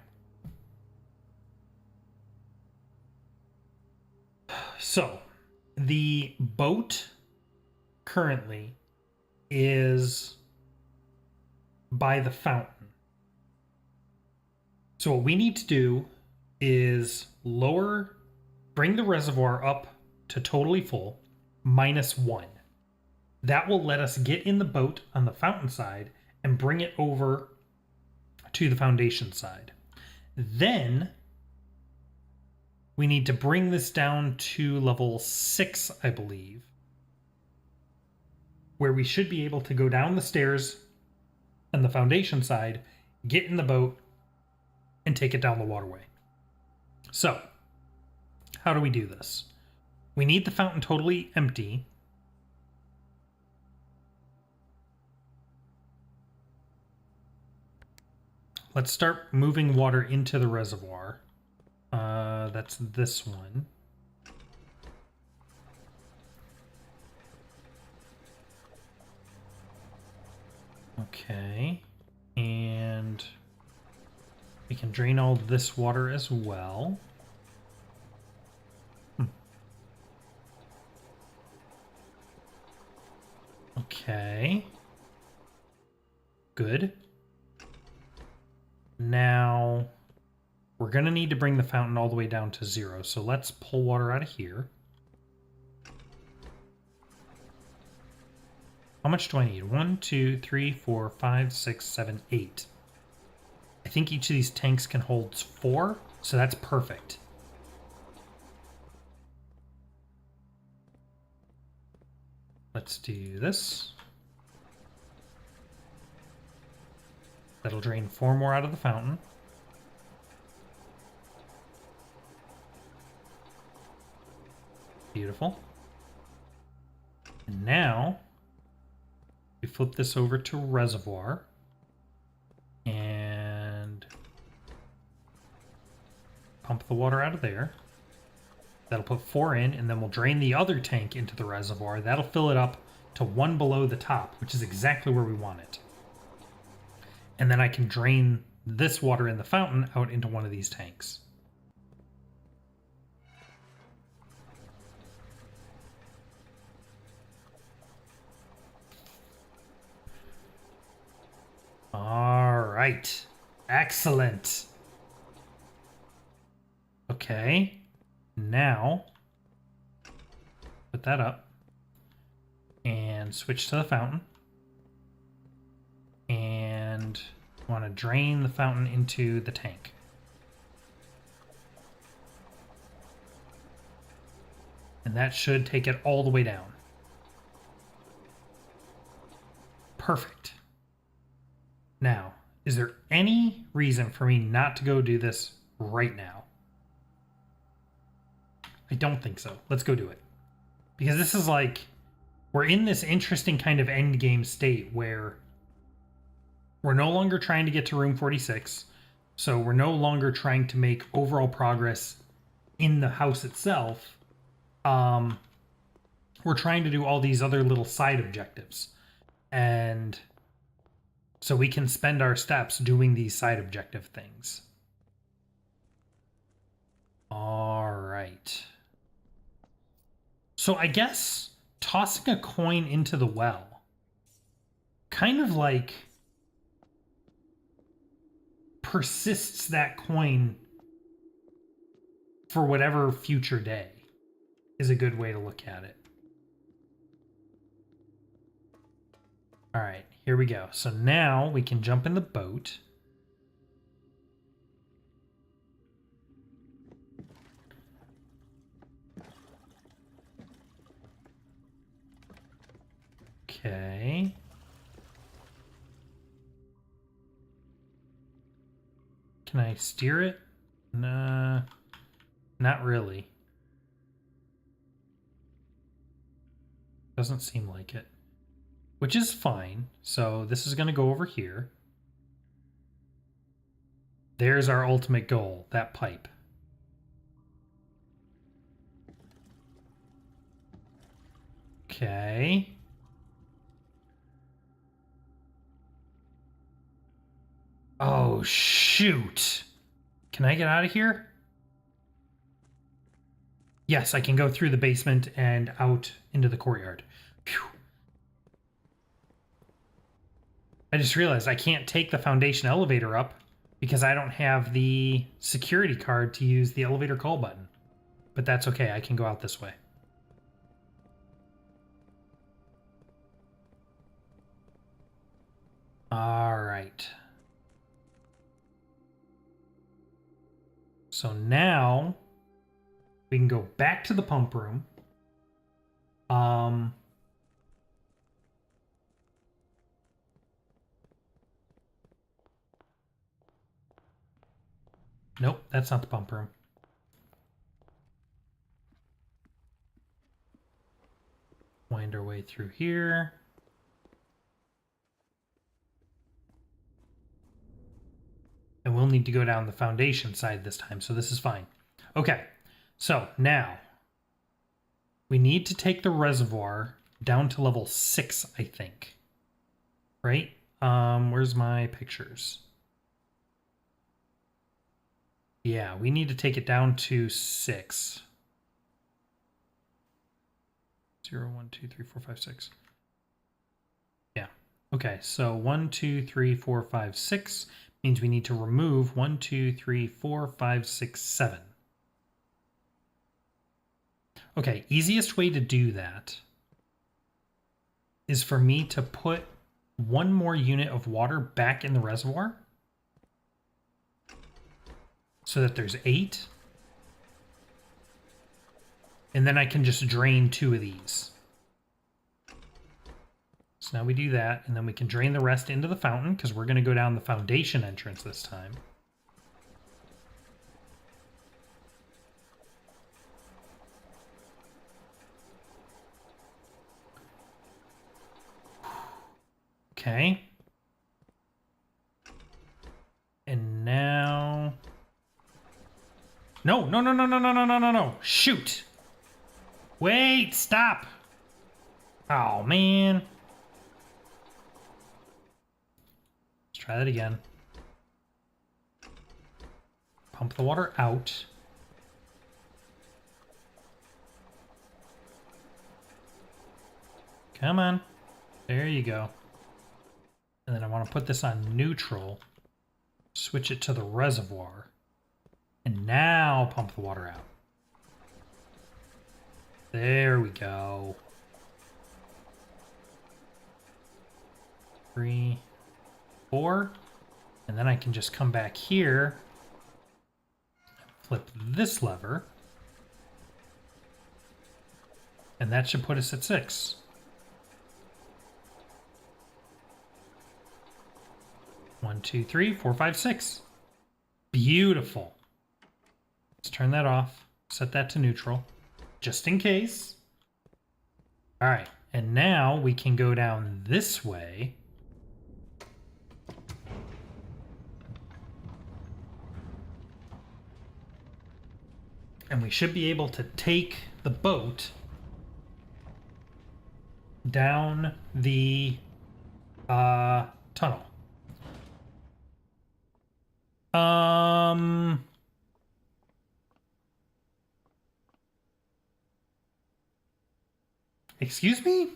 So, the boat currently is by the fountain. So what we need to do is bring the reservoir up to totally full, -1. That will let us get in the boat on the fountain side and bring it over to the foundation side. Then we need to bring this down to level 6, I believe, where we should be able to go down the stairs on the foundation side, get in the boat, and take it down the waterway. So, how do we do this? We need the fountain totally empty. Let's start moving water into the reservoir. That's this one. Okay. And we can drain all this water as well. Okay. Good. Now, we're going to need to bring the fountain all the way down to 0. So let's pull water out of here. How much do I need? 1, 2, 3, 4, 5, 6, 7, 8. I think each of these tanks can hold 4, so that's perfect. Let's do this. That'll drain 4 more out of the fountain. Beautiful. And now we flip this over to reservoir and pump the water out of there. That'll put 4 in, and then we'll drain the other tank into the reservoir. That'll fill it up to 1 below the top, which is exactly where we want it. And then I can drain this water in the fountain out into one of these tanks. All right. Excellent. Okay. Now, put that up and switch to the fountain. And want to drain the fountain into the tank. And that should take it all the way down. Perfect. Now, is there any reason for me not to go do this right now? I don't think so. Let's go do it. Because this is like, we're in this interesting kind of end game state where we're no longer trying to get to room 46. So we're no longer trying to make overall progress in the house itself. We're trying to do all these other little side objectives. And so we can spend our steps doing these side objective things. All right. So I guess tossing a coin into the well kind of like persists that coin for whatever future day is a good way to look at it. All right, here we go. So now we can jump in the boat. Okay. Can I steer it? Nah, not really. Doesn't seem like it. Which is fine. So this is going to go over here. There's our ultimate goal, that pipe. Okay. Oh, shoot. Can I get out of here? Yes, I can go through the basement and out into the courtyard. Phew. I just realized I can't take the foundation elevator up because I don't have the security card to use the elevator call button. But that's okay, I can go out this way. All right. So now we can go back to the pump room. Nope, that's not the pump room. Wind our way through here. And we'll need to go down the foundation side this time, so this is fine. Okay, so now we need to take the reservoir down to level 6, I think. Right? Where's my pictures? Yeah, we need to take it down to 6. 0, 1, 2, 3, 4, 5, 6. Yeah. Okay, so 1, 2, 3, 4, 5, 6 means we need to remove 1, 2, 3, 4, 5, 6, 7. Okay, easiest way to do that is for me to put one more unit of water back in the reservoir so that there's 8. And then I can just drain 2 of these. So now we do that, and then we can drain the rest into the fountain because we're going to go down the foundation entrance this time. Okay. And now... No, no, no, no, no, no, no, no, no, no. Shoot. Wait, stop. Oh, man. Let's try that again. Pump the water out. Come on. There you go. And then I want to put this on neutral. Switch it to the reservoir. And now pump the water out. There we go. 3, 4. And then I can just come back here, flip this lever, and that should put us at 6. One, 2, 3, 4, 5, 6. Beautiful. Let's turn that off. Set that to neutral, just in case. All right, and now we can go down this way. And we should be able to take the boat down the tunnel. Excuse me?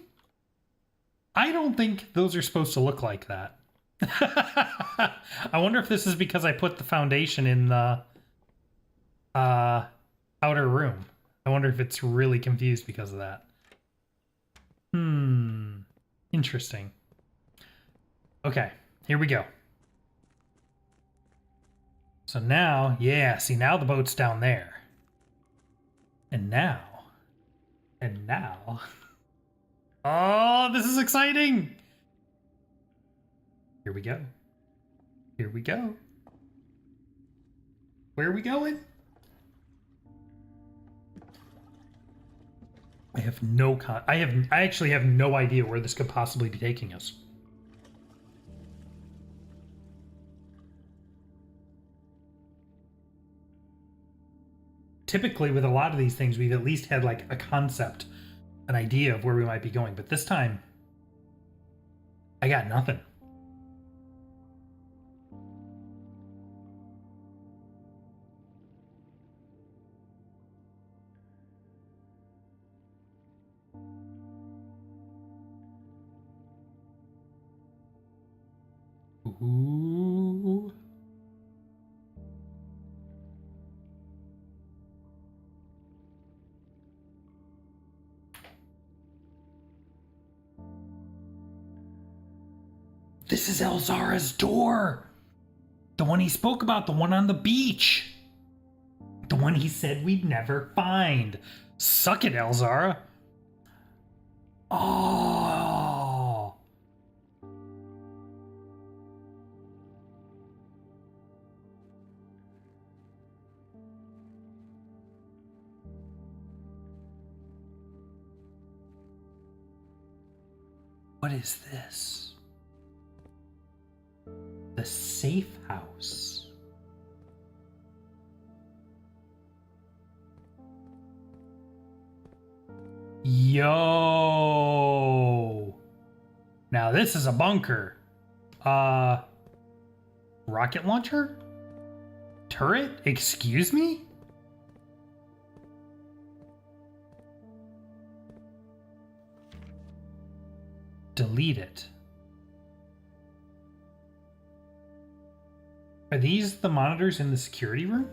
I don't think those are supposed to look like that. I wonder if this is because I put the foundation in the outer room. I wonder if it's really confused because of that. Interesting. Okay, here we go. So now, yeah, see, now the boat's down there. And now. Oh, this is exciting! Here we go. Here we go. Where are we going? I have no I actually have no idea where this could possibly be taking us. Typically, with a lot of these things, we've at least had like a concept, an idea of where we might be going. But this time, I got nothing. Ooh. This is Elzara's door. The one he spoke about, the one on the beach. The one he said we'd never find. Suck it, Elzara. Oh. What is this? The safe house. Yo. Now this is a bunker. Rocket launcher? Turret? Excuse me? Delete it. Are these the monitors in the security room?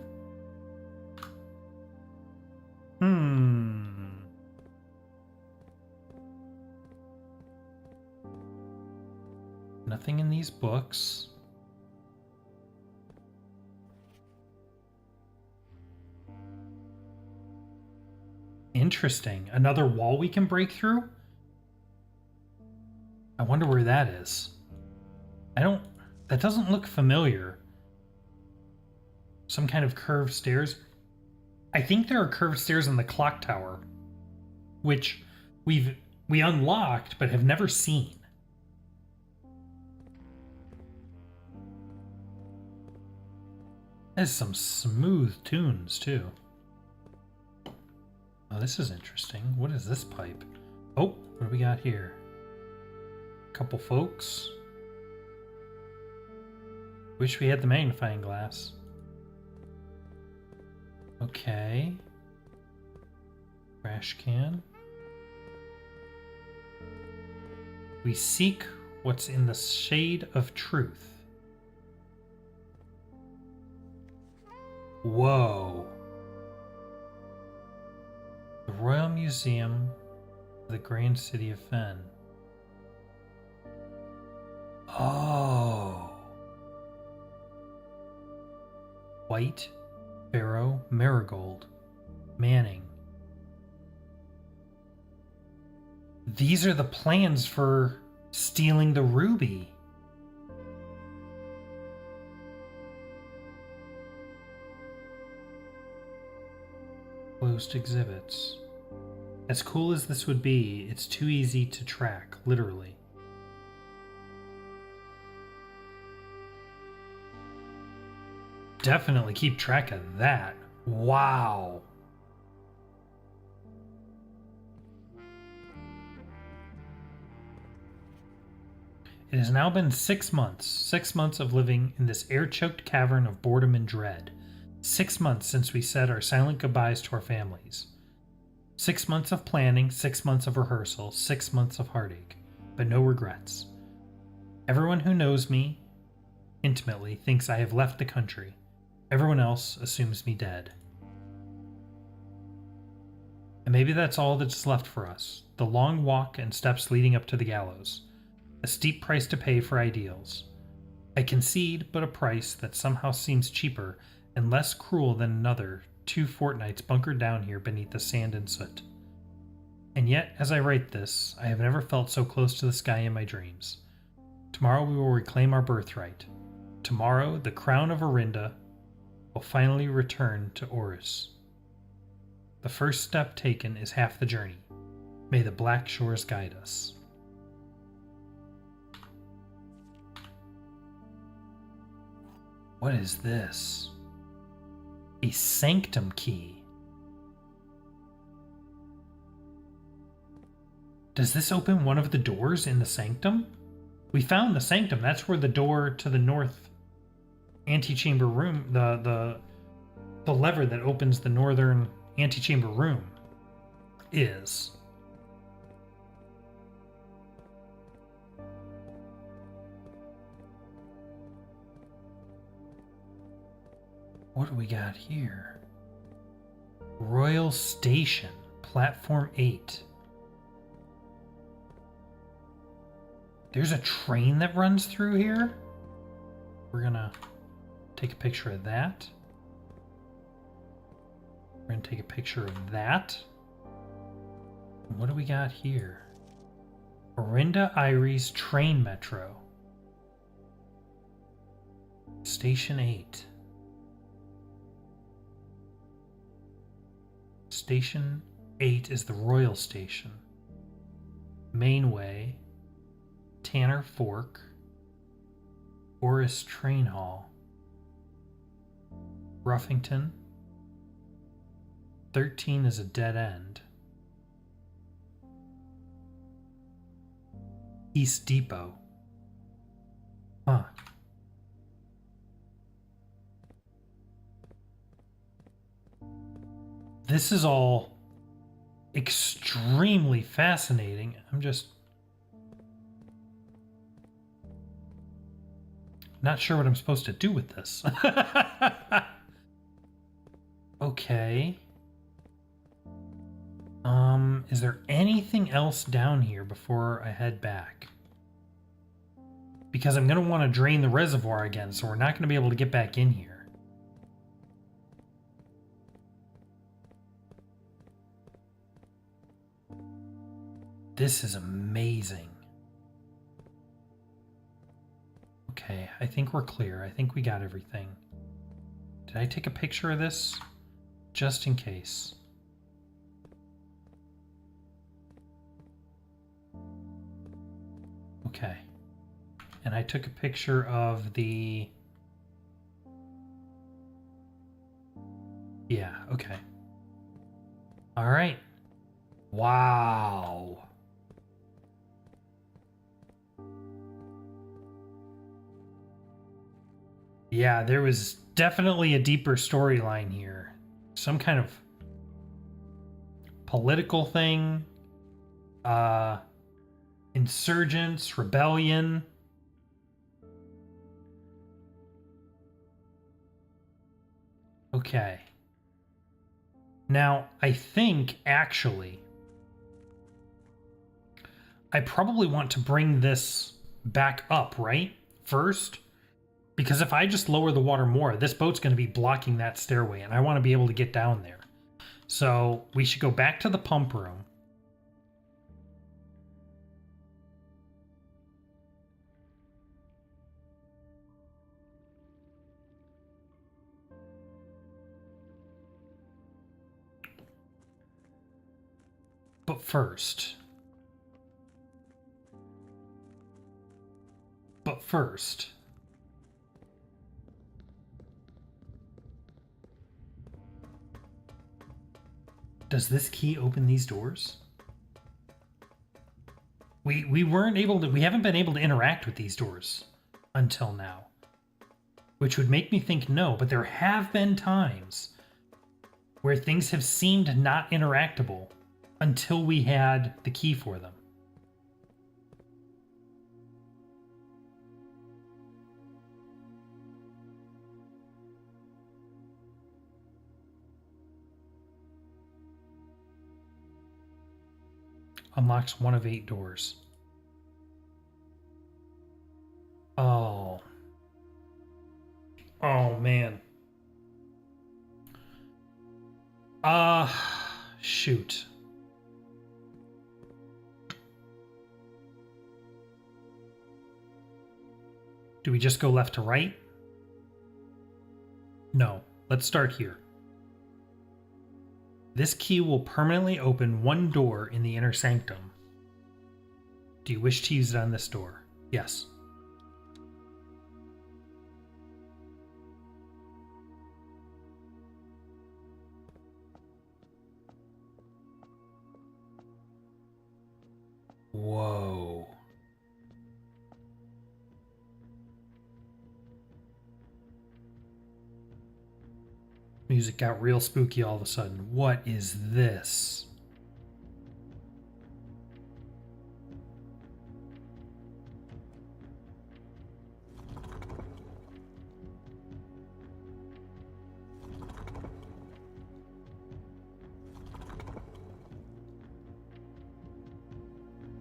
Nothing in these books. Interesting. Another wall we can break through? I wonder where that is. That doesn't look familiar. Some kind of curved stairs. I think there are curved stairs in the clock tower, which we unlocked but have never seen. There's some smooth tunes too. Oh, this is interesting. What is this pipe? Oh, what do we got here? A couple folks. Wish we had the magnifying glass. Okay. Trash can. We seek what's in the shade of truth. Whoa. The Royal Museum of the Grand City of Fen. Oh. White, Pharaoh, Marigold, Manning. These are the plans for stealing the ruby. Closed exhibits. As cool as this would be, it's too easy to track, literally. Definitely keep track of that. Wow. It has now been 6 months. 6 months of living in this air-choked cavern of boredom and dread. 6 months since we said our silent goodbyes to our families. 6 months of planning, 6 months of rehearsal, 6 months of heartache, but no regrets. Everyone who knows me intimately thinks I have left the country. Everyone else assumes me dead. And maybe that's all that's left for us. The long walk and steps leading up to the gallows. A steep price to pay for ideals. I concede, but a price that somehow seems cheaper and less cruel than another 2 fortnights bunkered down here beneath the sand and soot. And yet, as I write this, I have never felt so close to the sky in my dreams. Tomorrow we will reclaim our birthright. Tomorrow, the crown of Orinda will finally return to Oris. The first step taken is half the journey. May the black shores guide us. What is this? A sanctum key. Does this open one of the doors in the sanctum? We found the sanctum. That's where the door to the north antechamber room, the lever that opens the northern antechamber room is. What do we got here? Royal Station, Platform 8. There's a train that runs through here? We're gonna take a picture of that. We're gonna take a picture of that. And what do we got here? Orinda Iries Train Metro. Station 8. Station 8 is the Royal Station. Mainway, Tanner Fork, Oris Train Hall, Ruffington. 13 is a dead end. East Depot. Huh. This is all extremely fascinating. Not sure what I'm supposed to do with this. Okay. Is there anything else down here before I head back? Because I'm going to want to drain the reservoir again, so we're not going to be able to get back in here. This is amazing. Okay, I think we're clear. I think we got everything. Did I take a picture of this? Just in case. Okay. And I took a picture of the... Yeah, okay. All right. Wow. Yeah, there was definitely a deeper storyline here. Some kind of political thing. Insurgents, rebellion. Okay. Now, I think, actually, I probably want to bring this back up, right? First. Because if I just lower the water more, this boat's going to be blocking that stairway, and I want to be able to get down there. So we should go back to the pump room. But first... Does this key open these doors? We weren't able to... We haven't been able to interact with these doors until now. Which would make me think no, but there have been times where things have seemed not interactable until we had the key for them. Unlocks one of 8 doors. Oh. Oh, man. Shoot. Do we just go left to right? No. Let's start here. This key will permanently open one door in the inner sanctum. Do you wish to use it on this door? Yes. Whoa. Music got real spooky all of a sudden. What is this?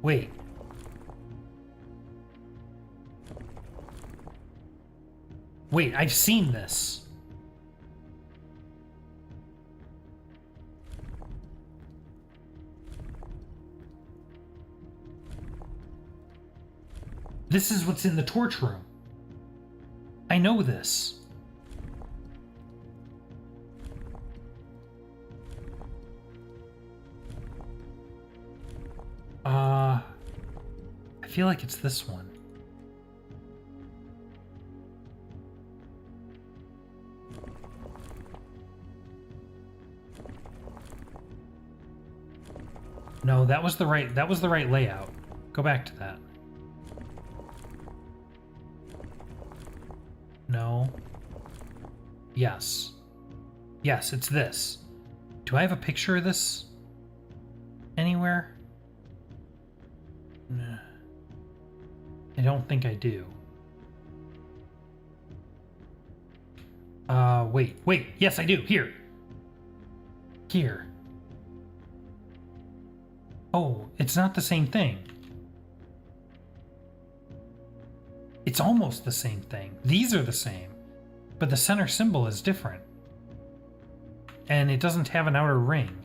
Wait. Wait, I've seen this. This is what's in the torch room. I know this. I feel like it's this one. No, that was the right layout. Go back to that. No. Yes. Yes, it's this. Do I have a picture of this anywhere? No. I don't think I do. Wait. Yes, I do. Here. Here. Oh, it's not the same thing. It's almost the same thing. These are the same, but the center symbol is different. And it doesn't have an outer ring.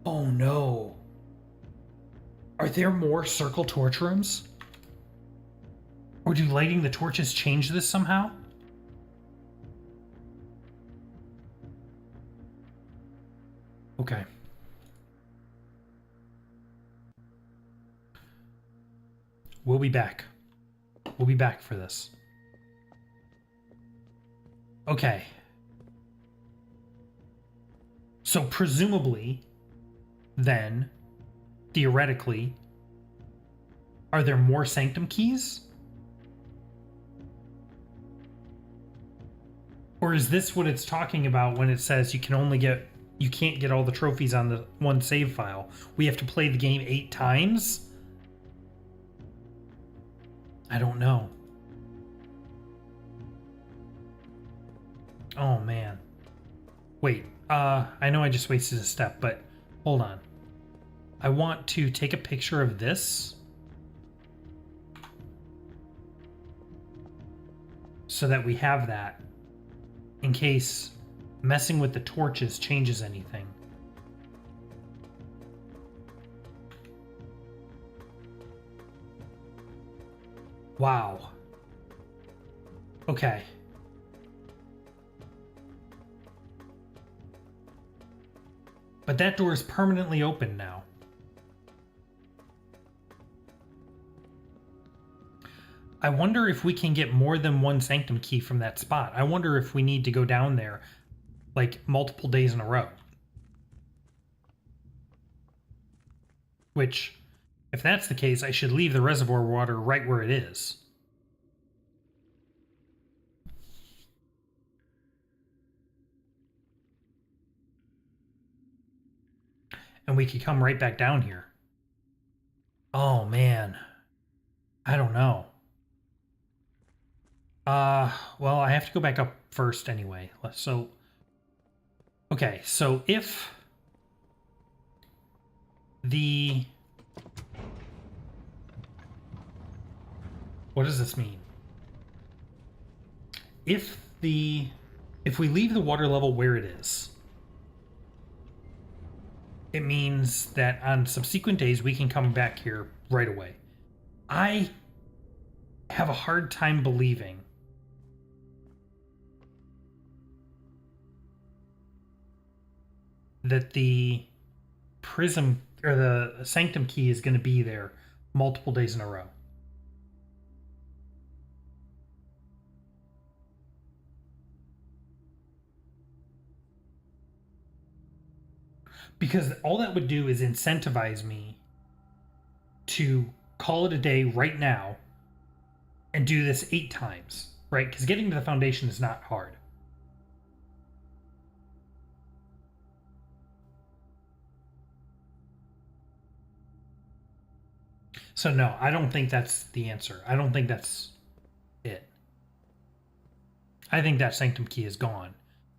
Oh no. Are there more circle torch rooms? Or do lighting the torches change this somehow? Okay. We'll be back. We'll be back for this. Okay. So presumably, then, theoretically, are there more Sanctum keys? Or is this what it's talking about when it says you can't get all the trophies on the one save file? We have to play the game 8 times? I don't know. Oh man. Wait, I know I just wasted a step, but hold on. I want to take a picture of this so that we have that in case messing with the torches changes anything. Wow. Okay. But that door is permanently open now. I wonder if we can get more than one Sanctum key from that spot. I wonder if we need to go down there like multiple days in a row. Which, if that's the case, I should leave the reservoir water right where it is. And we could come right back down here. Oh man. I don't know. Well, I have to go back up first anyway. So, okay, so if the... What does this mean? If we leave the water level where it is, it means that on subsequent days we can come back here right away. I have a hard time believing that the prism or the Sanctum key is going to be there multiple days in a row. Because all that would do is incentivize me to call it a day right now and do this 8 times, right? Because getting to the foundation is not hard. So no, I don't think that's the answer. I don't think that's it. I think that Sanctum key is gone.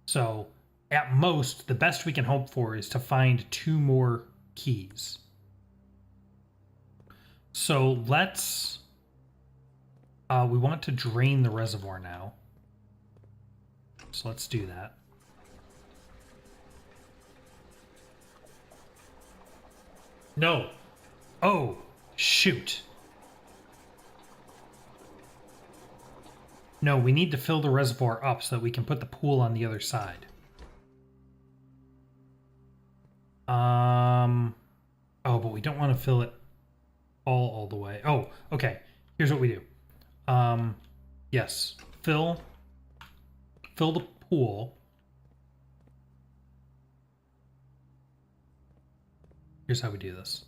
So at most, the best we can hope for is to find 2 more keys. So let's... we want to drain the reservoir now. So let's do that. No. Oh, shoot. No, we need to fill the reservoir up so that we can put the pool on the other side. Oh, but we don't want to fill it all the way. Oh, okay. Here's what we do. Yes. Fill the pool. Here's how we do this.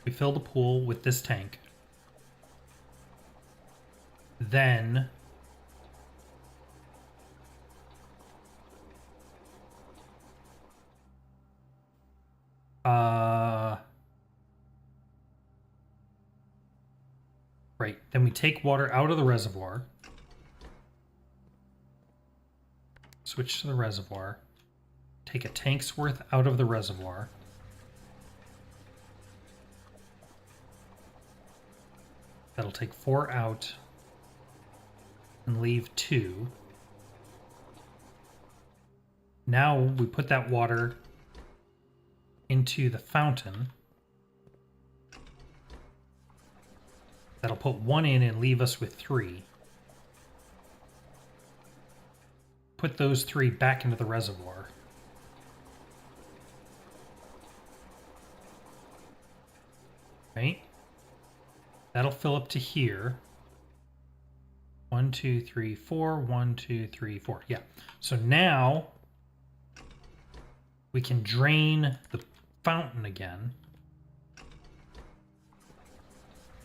We fill the pool with this tank. Then Right, then we take water out of the reservoir. Switch to the reservoir. Take a tank's worth out of the reservoir. That'll take 4 out and leave 2. Now we put that water into the fountain. That'll put 1 in and leave us with 3. Put those 3 back into the reservoir. Right? That'll fill up to here. 1, 2, 3, 4. 1, 2, 3, 4. Yeah. So now we can drain the fountain again.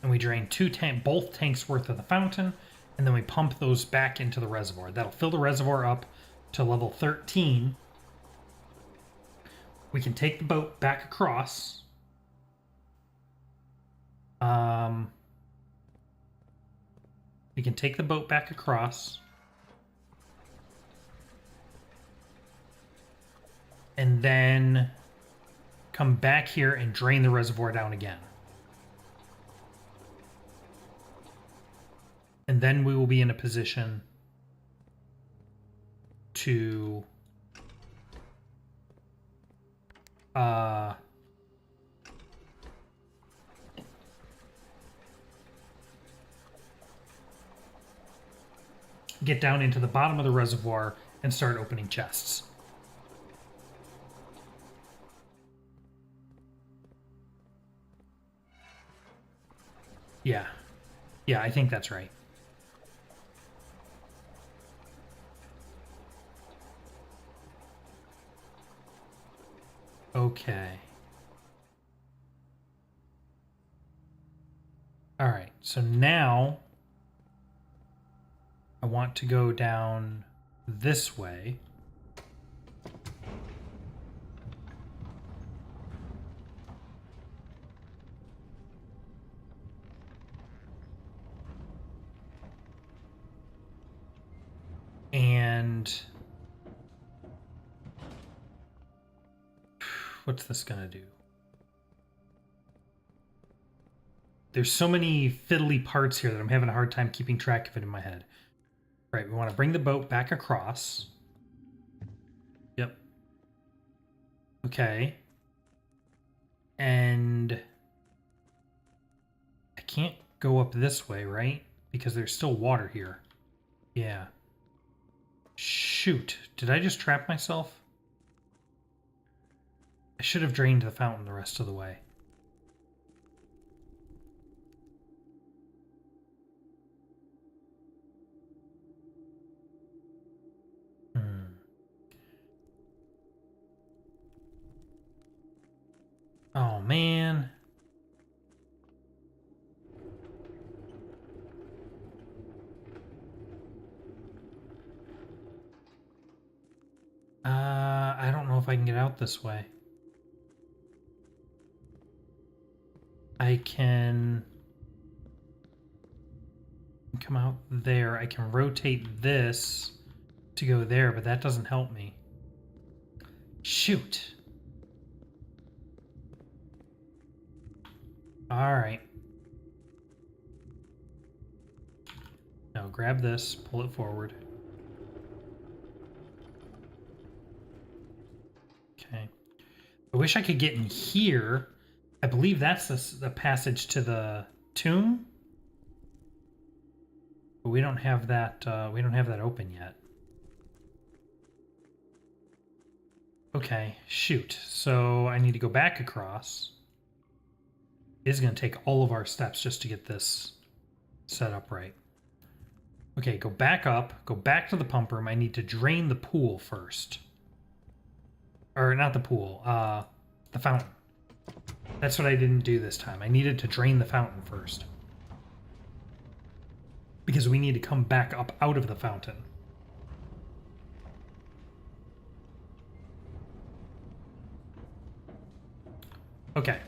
And we drain both tanks worth of the fountain, and then we pump those back into the reservoir. That'll fill the reservoir up to level 13. We can take the boat back across. We can take the boat back across. And then come back here and drain the reservoir down again. And then we will be in a position to get down into the bottom of the reservoir and start opening chests. Yeah. Yeah, I think that's right. Okay. All right, so now I want to go down this way. And what's this gonna do? There's so many fiddly parts here that I'm having a hard time keeping track of it in my head. Right, we want to bring the boat back across. Yep. Okay. And I can't go up this way, right? Because there's still water here. Yeah. Shoot. Did I just trap myself? I should have drained the fountain the rest of the way. Oh, man. I don't know if I can get out this way. I can come out there. I can rotate this to go there, but that doesn't help me. Shoot. All right. Now grab this, pull it forward. Okay. I wish I could get in here. I believe that's the passage to the tomb. But we don't have that. We don't have that open yet. Okay, shoot. So I need to go back across. It is going to take all of our steps just to get this set up right. Okay, go back up. Go back to the pump room. I need to drain the pool first. Or not the pool. The fountain. That's what I didn't do this time. I needed to drain the fountain first. Because we need to come back up out of the fountain. Okay.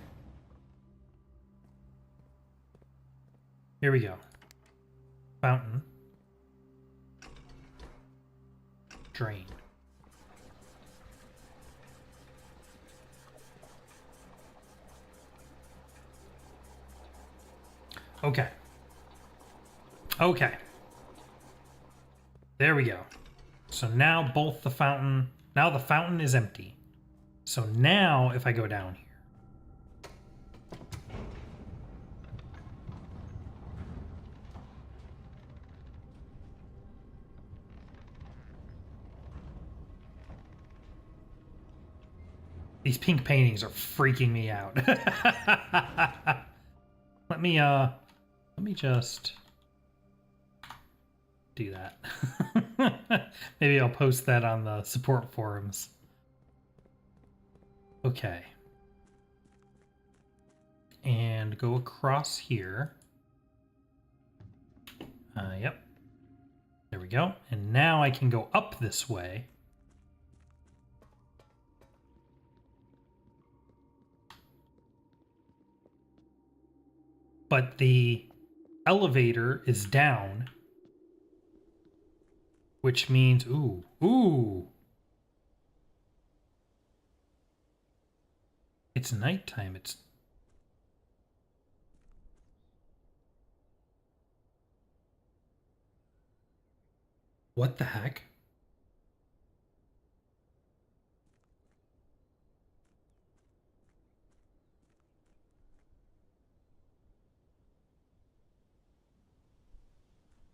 Here we go. Fountain. Drain. Okay. Okay. There we go. So now both the fountain... Now the fountain is empty. So now if I go down here... These pink paintings are freaking me out. Let me just do that. Maybe I'll post that on the support forums. Okay. And go across here. Yep. There we go. And now I can go up this way. But the elevator is down, which means, ooh. It's nighttime. What the heck?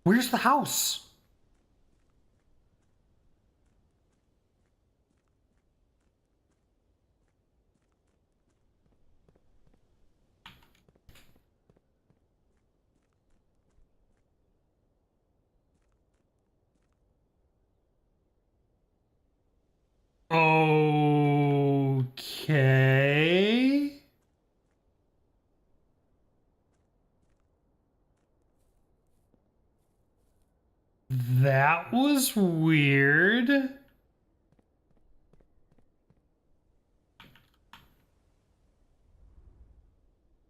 Where's the house? Okay. That was weird.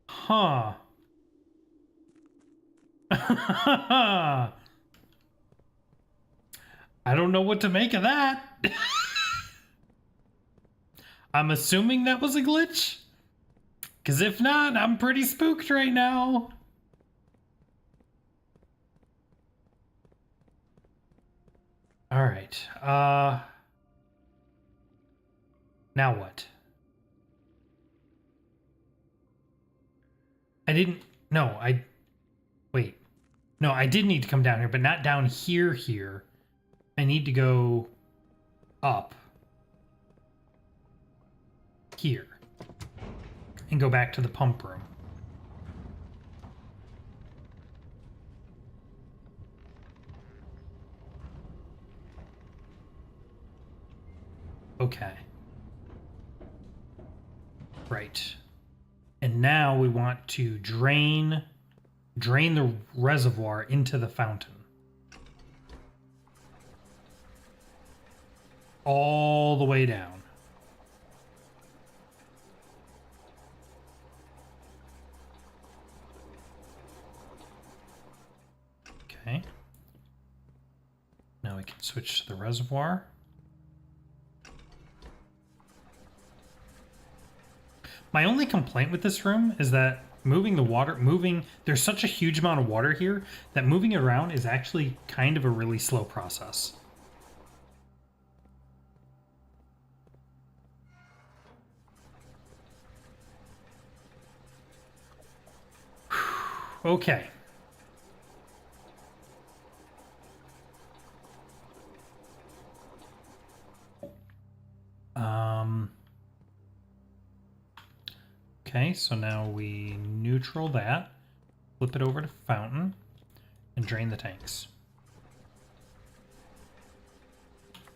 Huh. I don't know what to make of that. I'm assuming that was a glitch. Because if not, I'm pretty spooked right now. All right. Now what? Wait. No, I did need to come down here, but not down here. I need to go up here and go back to the pump room. Okay. Right. And now we want to drain the reservoir into the fountain. All the way down. Okay. Now we can switch to the reservoir. My only complaint with this room is that there's such a huge amount of water here that moving it around is actually kind of a really slow process. Okay. Okay, so now we neutral that, flip it over to fountain, and drain the tanks.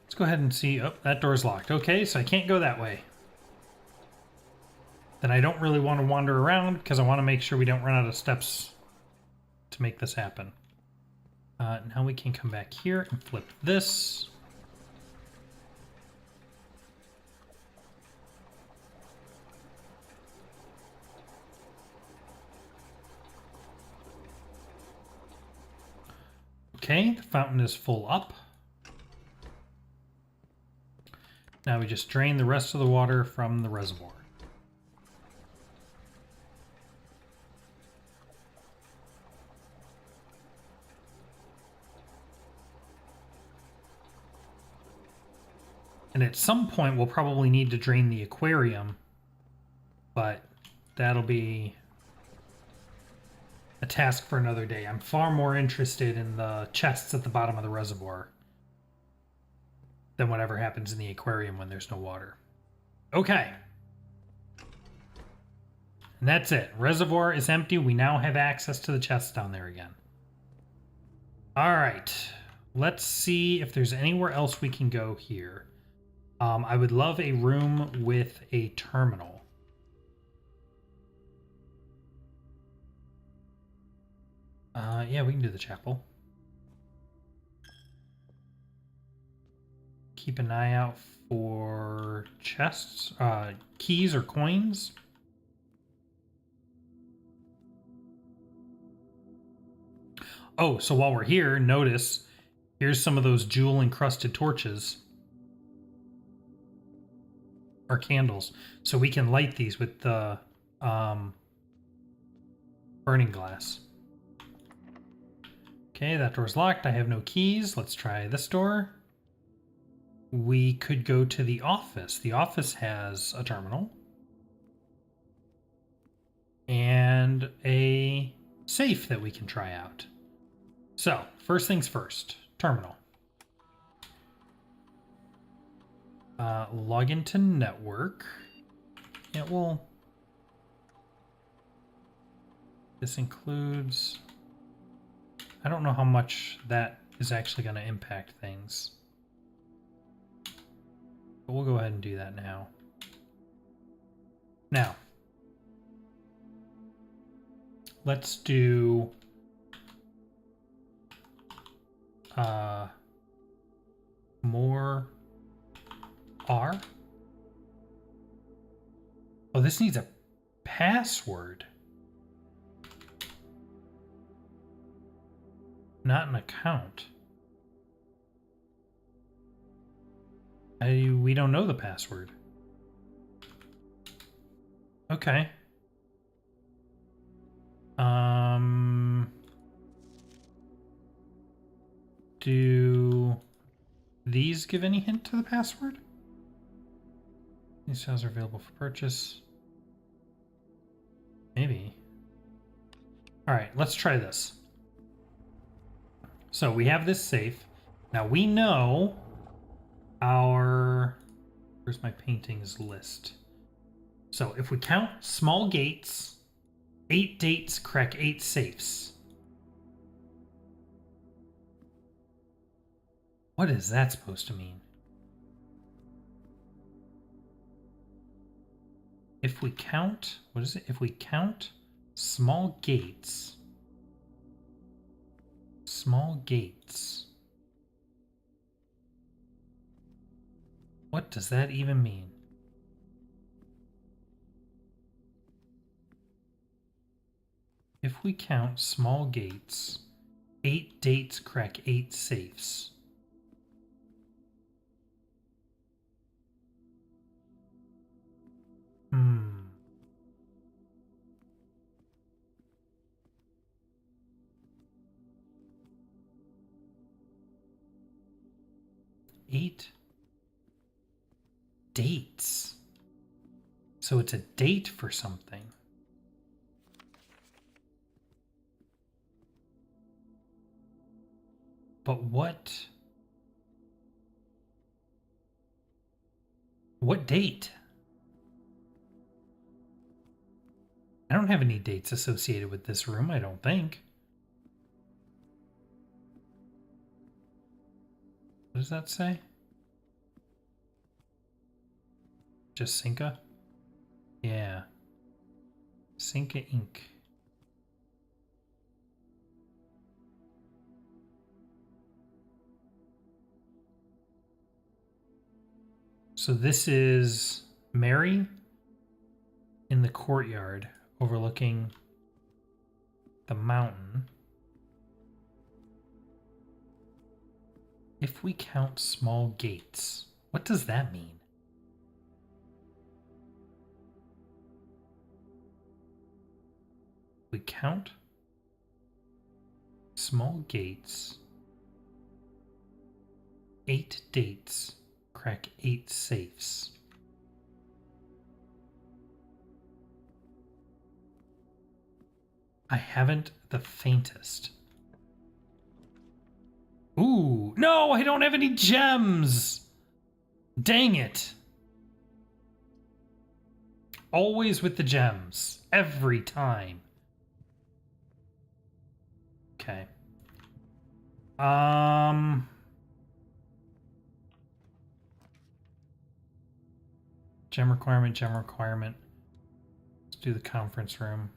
Let's go ahead and see. Oh, that door's locked. Okay, so I can't go that way. Then I don't really want to wander around because I want to make sure we don't run out of steps to make this happen. Now we can come back here and flip this. Okay, the fountain is full up. Now we just drain the rest of the water from the reservoir. And at some point, we'll probably need to drain the aquarium, but that'll be a task for another day. I'm far more interested in the chests at the bottom of the reservoir than whatever happens in the aquarium when there's no water. Okay. And that's it. Reservoir is empty. We now have access to the chests down there again. All right. Let's see if there's anywhere else we can go here. I would love a room with a terminal. Yeah, we can do the chapel. Keep an eye out for chests, keys or coins. Oh, so while we're here, notice here's some of those jewel encrusted torches. Or candles. So we can light these with the burning glass. Okay, that door's locked. I have no keys. Let's try this door. We could go to the office. The office has a terminal. And a safe that we can try out. So, first things first. Terminal. Log into network. Yeah, well... This includes... I don't know how much that is actually going to impact things. But we'll go ahead and do that now. Now, let's do more R. Oh, this needs a password. Not an account. We don't know the password. Okay. Do these give any hint to the password? These files are available for purchase. Maybe. All right, let's try this. So we have this safe. Now we know our... Where's my paintings list? So if we count small gates, 8 dates crack 8 safes. What is that supposed to mean? If we count... What is it? If we count small gates... Small gates. What does that even mean? If we count small gates, 8 dates crack 8 safes. Eight dates. So it's a date for something. But what date? I don't have any dates associated with this room, I don't think. What does that say? Just Cinca? Yeah. Cinca Inc. So this is Mary in the courtyard overlooking the mountain. If we count small gates, what does that mean? We count small gates, 8 dates, crack 8 safes. I haven't the faintest. Ooh, no, I don't have any gems. Dang it. Always with the gems. Every time. Okay. Gem requirement, gem requirement. Let's do the conference room.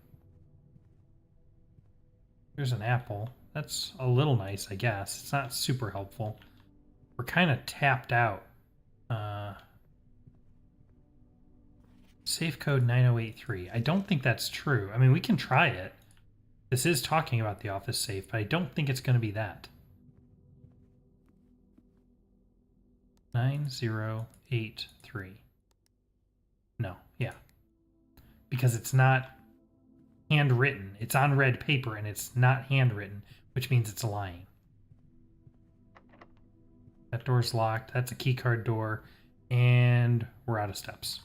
There's an apple. That's a little nice, I guess. It's not super helpful. We're kind of tapped out. Safe code 9083. I don't think that's true. I mean, we can try it. This is talking about the office safe, but I don't think it's going to be that. 9083. No, yeah. Because it's not handwritten. It's on red paper and it's not handwritten, which means it's lying. That door's locked. That's a keycard door. And we're out of steps.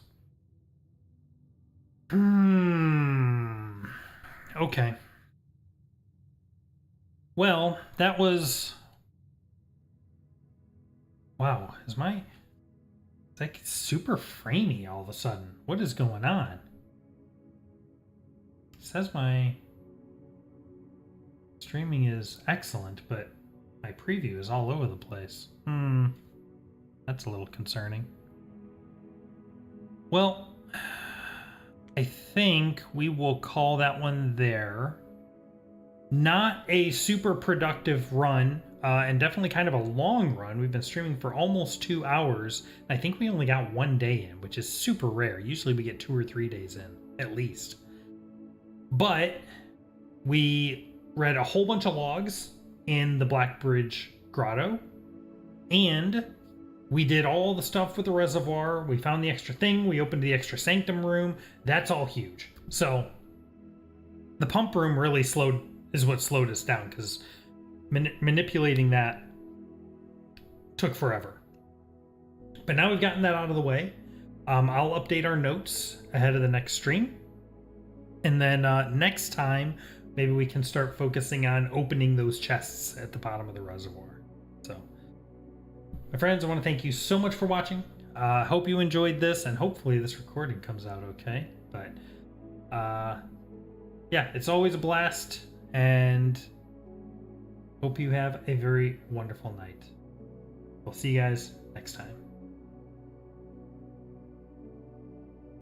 Okay. Well, that was... Wow, is my... It's like super framey all of a sudden. What is going on? It says my streaming is excellent, but my preview is all over the place. That's a little concerning. Well, I think we will call that one there. Not a super productive run, and definitely kind of a long run. We've been streaming for almost 2 hours. I think we only got 1 day in, which is super rare. Usually we get 2 or 3 days in, at least. But we read a whole bunch of logs in the Black Bridge Grotto, and we did all the stuff with the reservoir. We found the extra thing. We opened the extra sanctum room. That's all huge. So the pump room really is what slowed us down, because manipulating that took forever. But now we've gotten that out of the way. I'll update our notes ahead of the next stream. And then next time, maybe we can start focusing on opening those chests at the bottom of the reservoir. So, my friends, I want to thank you so much for watching. I hope you enjoyed this, and hopefully this recording comes out okay. But, yeah, it's always a blast, and hope you have a very wonderful night. We'll see you guys next time.